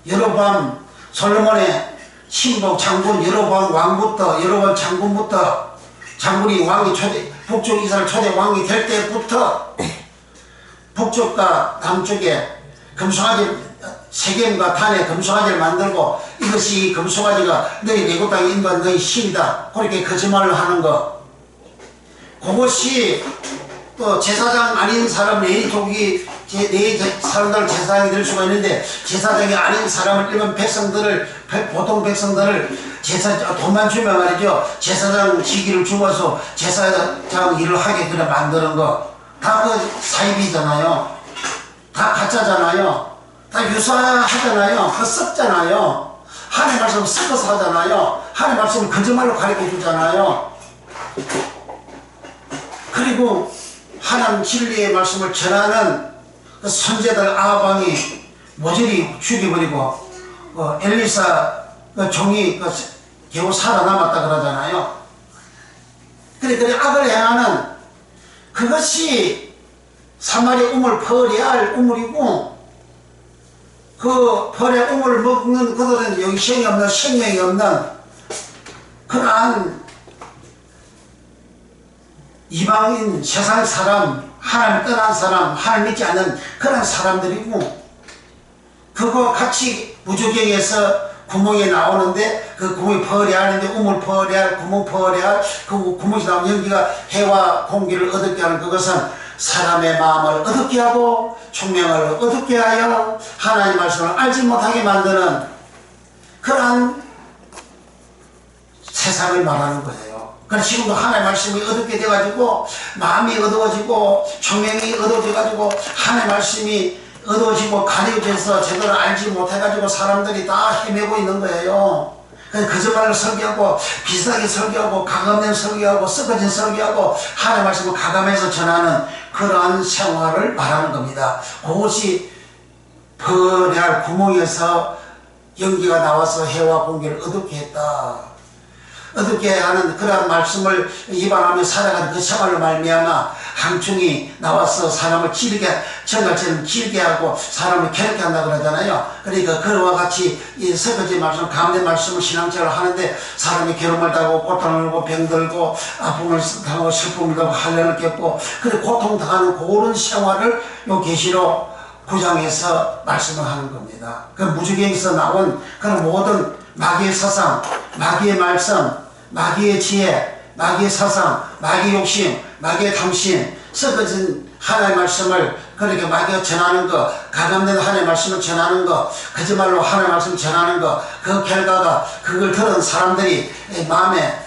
여로보암 솔로몬의 신복 장군 여로보암 왕부터 여로보암 장군부터 장군이 왕이 북쪽 이스라엘 초대 왕이 될 때부터 북쪽과 남쪽에 금송아지 세겜과 단에 금송아지를 만들고 이것이 금송아지가 너희 내국 땅에 인도한 너희 신이다 그렇게 거짓말을 하는 것 그것이 또 제사장 아닌 사람 내 족이 내 사람들을 제사장이 될 수가 있는데 제사장이 아닌 사람을 일반 백성들을 보통 백성들을 돈만 주면 말이죠 제사장 직위를 주어서 제사장 일을 하게 그래 만드는 거 다 그 사입이잖아요. 다 가짜잖아요. 다 유사하잖아요. 그 썩잖아요. 하나님 말씀을 섞어서 하잖아요. 하나님 말씀을 거짓말로 가르쳐 주잖아요. 그리고 하나님 진리의 말씀을 전하는 그 선제들 아합왕이 모조리 죽여버리고 엘리사 그 종이 겨우 살아남았다 그러잖아요. 그래 악을 행하는 그것이 사마리아 우물 퍼레알 우물이고 그 퍼레알 우물을 먹는 그들은 영생이 없는 생명이 없는 그러한 이방인, 세상 사람, 하나님 떠난 사람, 하나님 믿지 않는 그런 사람들이고, 그거 같이 무조경에서 구멍에 나오는데 그 구멍이 퍼레하는데 우물 퍼레할, 구멍 퍼레할, 그 구멍에서 나오는 연기가 해와 공기를 어둡게 하는 그것은 사람의 마음을 어둡게 하고 총명을 어둡게 하여 하나님 말씀을 알지 못하게 만드는 그러한 세상을 말하는 거예요. 그래서 지금도 하나님의 말씀이 어둡게 돼가지고 마음이 어두워지고 총명이 어두워져가지고 하나님의 말씀이 어두워지고 가려져서 제대로 알지 못해가지고 사람들이 다 헤매고 있는 거예요. 그래서 거짓말을 설교하고 비슷하게 설교하고 가감된 설교하고 썩어진 설교하고 하나님의 말씀을 가감해서 전하는 그러한 생활을 말하는 겁니다. 그것이 퍼레할 구멍에서 연기가 나와서 해와 공기를 어둡게 했다. 어둡게 하는 그러한 말씀을 입안하며 살아가는 그 생활로 말미암아 항충이 나와서 사람을 찌르게, 정갈처럼 찌르게 하고 사람을 괴롭게 한다 그러잖아요. 그러니까 그와 같이 이 썩어진 말씀, 가운데 말씀을 신앙생활을 하는데 사람이 괴로움을 당하고 고통을 당하고 병들고 아픔을 당하고 슬픔을 당하고 한련을 겪고 그래 고통 당하는 그런 생활을 요 계시록 9장에서 말씀을 하는 겁니다. 그 무주경에서 나온 그런 모든 마귀의 사상, 마귀의 말씀, 마귀의 지혜, 마귀의 사상, 마귀의 욕심, 마귀의 탐심, 썩어진 하나님의 말씀을 그렇게 마귀가 전하는 것, 가감된 하나님의 말씀을 전하는 것, 거짓말로 하나님의 말씀을 전하는 것, 그 결과가 그걸 들은 사람들이 마음에,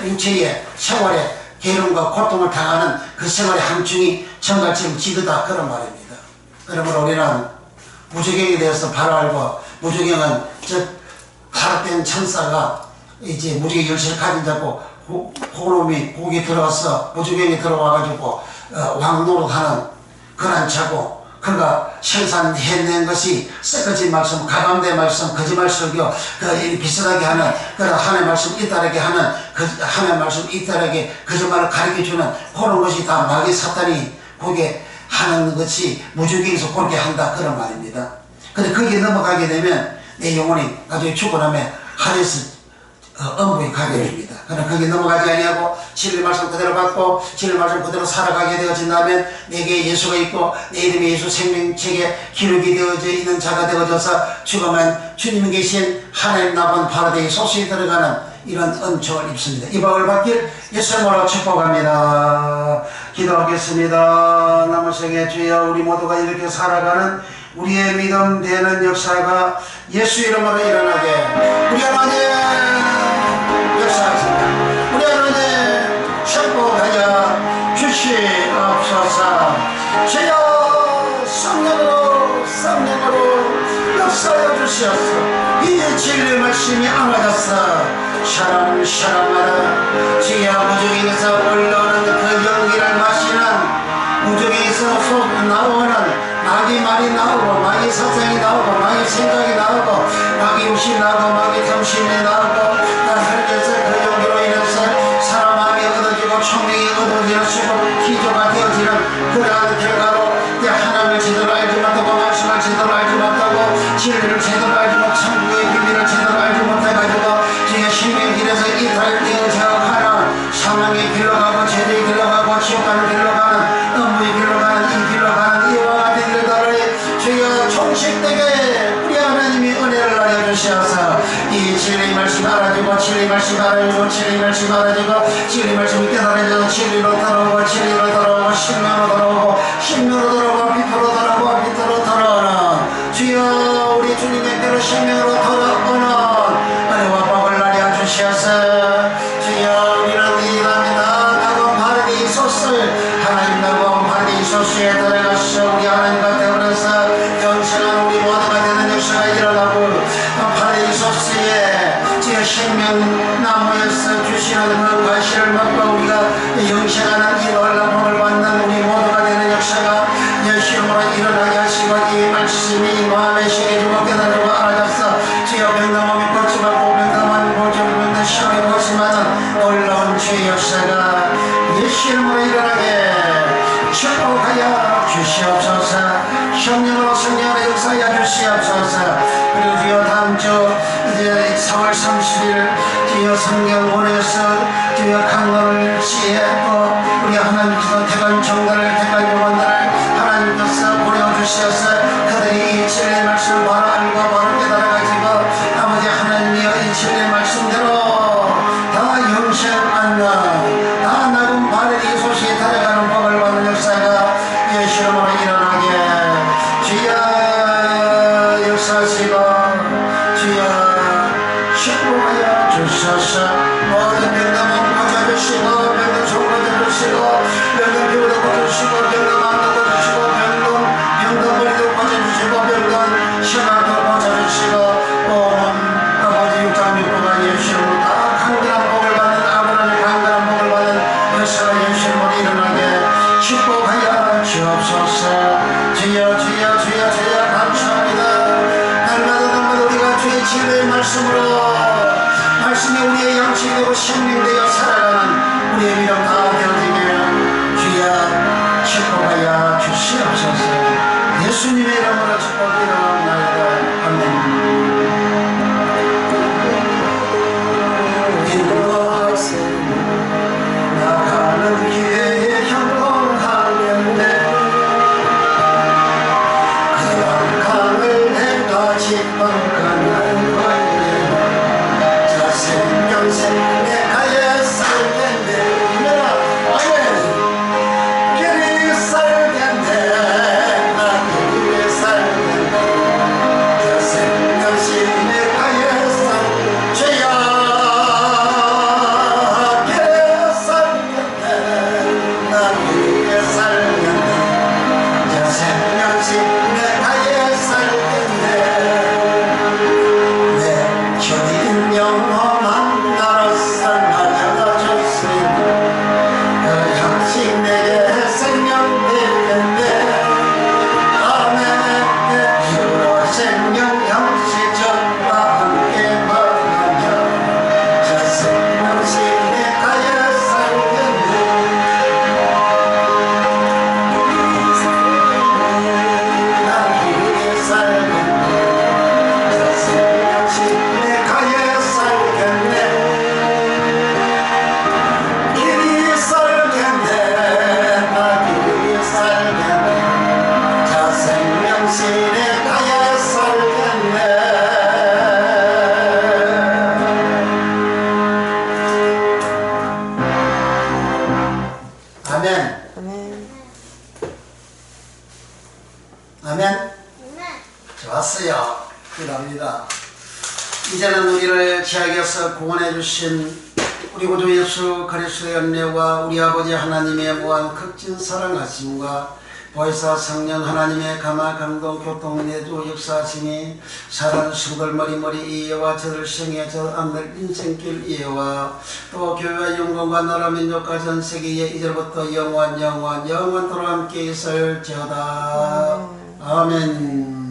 육체의 생활에 괴로움과 고통을 당하는 그 생활의 함중이 정갈처럼 지르다 그런 말입니다. 그러므로 우리는 무주경에 대해서 바로 알고, 무주경은 즉 타락된 천사가 이제 무주경 열쇠를 가진 자고 그놈이 거기 들어와서 무주경에 들어와가지고 왕노릇하는 그런 자고, 그가 생산해낸 것이 썩어진 말씀, 가감된 말씀, 거짓말 설교, 비슷하게 하는 그런 하나님의 말씀 잇따르게 하는 하나님의 말씀 잇따르게 거짓말을 가르쳐주는 그런 것이 다 마귀 사탄이 거기에 하는 것이 무주경에서 그렇게 한다 그런 말입니다. 근데 거기에 넘어가게 되면 내 영혼이 나중에 죽고 나면 하늘에서 엄부에 가게 됩니다. 그러나 거기에 넘어가지 아니하고 진리 말씀 그대로 받고 진리 말씀 그대로 살아가게 되어진다면 내게 예수가 있고 내 이름이 예수 생명책에 기록이 되어져 있는 자가 되어져서 죽으면 주님이 계신 하나님 나본 파라데이 소식이 들어가는 이런 은총을 입습니다. 이 복을 받길 예수님으로 축복합니다. 기도하겠습니다. 남은 생에 주여 우리 모두가 이렇게 살아가는 우리의 믿음 되는 역사가 예수 이름으로 일어나게 우리 하나님 역사하십니다. 우리 하나님 축복하여 주시옵소서. 주여 성령으로 역사하여 주시옵소서. 이 진리 말씀이 안아져서 샤람샤람하라 주여 무주경에서 올라오는 그 연기를 마시는 무주경에서 나오는 마귀 말이 나오고 마귀 사상이 나오고 마귀 생각이 나오고 마귀 욕심이 나오고 마귀 탐심이 나오고 그래서 그 연기로 인해서 사람 마음이 얻어지고 총명이 얻어지는 수고 기조가 되어지는 그러한 결과로 하나님을 제대로 알지 못하고 말씀을 제대로 알지 못하고 진리를 제대로 알지 못하고 천국의 비밀을 제대로 알지 못해가지고 주의 신의 길에서 이탈되어져 가는 사망의 길로 가고 죄의 길로 가고 지옥 가는 길로 가는 음부의 길로 가는 이 길로 가는 이와 같은 일들을 주여 종식되게 우리 하나님이 은혜를 알려주셔서 이 진리 말씀 알아주고 진리 말씀 알아주고 진리 말씀 알아주고 진리 말씀이 깨달아져서 진리로 돌아오고 진리로 돌아오고 신명으로 돌아오고 신명으로 돌아오고 빛으로 돌아오고 빛으로 돌아오는 주여 우리 주님의 대로 신명으로 돌아오는 은혜와 복을 알려주셔서 주여 우리는 이랍니다. 나고 파라디소스를 하나님 나고 파라디소스에 들어가서 우리 하나님과 대원해서 영생한 우리 모두가 되는 역사가 일어나고 파라디소스에 주의 생명나무에서 주시는 그 과실을 먹고 우리가 영생하는 이 놀라운 복을 받는 우리 모두가 되는 역사가 예수님으로 일어나게 하시고 이 말씀이 마음에 새겨지고 깨달고 알아져서 주여 병나무이 고침하고 병나무이 고침하고 시험에 고침하는 놀라운 주의 역사가 예수님으로 일어나게 축복하여 주시옵소서. 성령으로 성령의 역사하여 주시옵소서. 그리고 주여 다음 주 이제 4월 30일 주여 성령 보내서 주여 강론을 시했고 우리 되고 생명되어 살아가는 우리의 미련 다 되어지게 주여 축복하여 주시옵소서. 예수님의 이름으로 축복드리옵나이다. 아멘. 나가는 길에 형통하는데 그런 강을 내가 지방가는 거에 저 생명생 내가에 살겠네. 이면아 아멘. 길이 살겠네. 나 길이 살겠네. 저 생명생 내가에 살 주여 아멘. 좋았어요. 기도합니다. 이제는 우리를 제약에서 구원해 주신 우리 구주 예수 그리스도의 은혜와 우리 아버지 하나님의 무한 극진 사랑하심과 보혜사 성령 하나님의 감화 감동 교통 내주 역사하심이 사랑 수들 머리머리 이해와 저들 생애 저 안들 인생길 이해와 또 교회와 영광과 나라 민족과 전 세계에 이제부터 영원토록 함께 있을지어다. 아멘.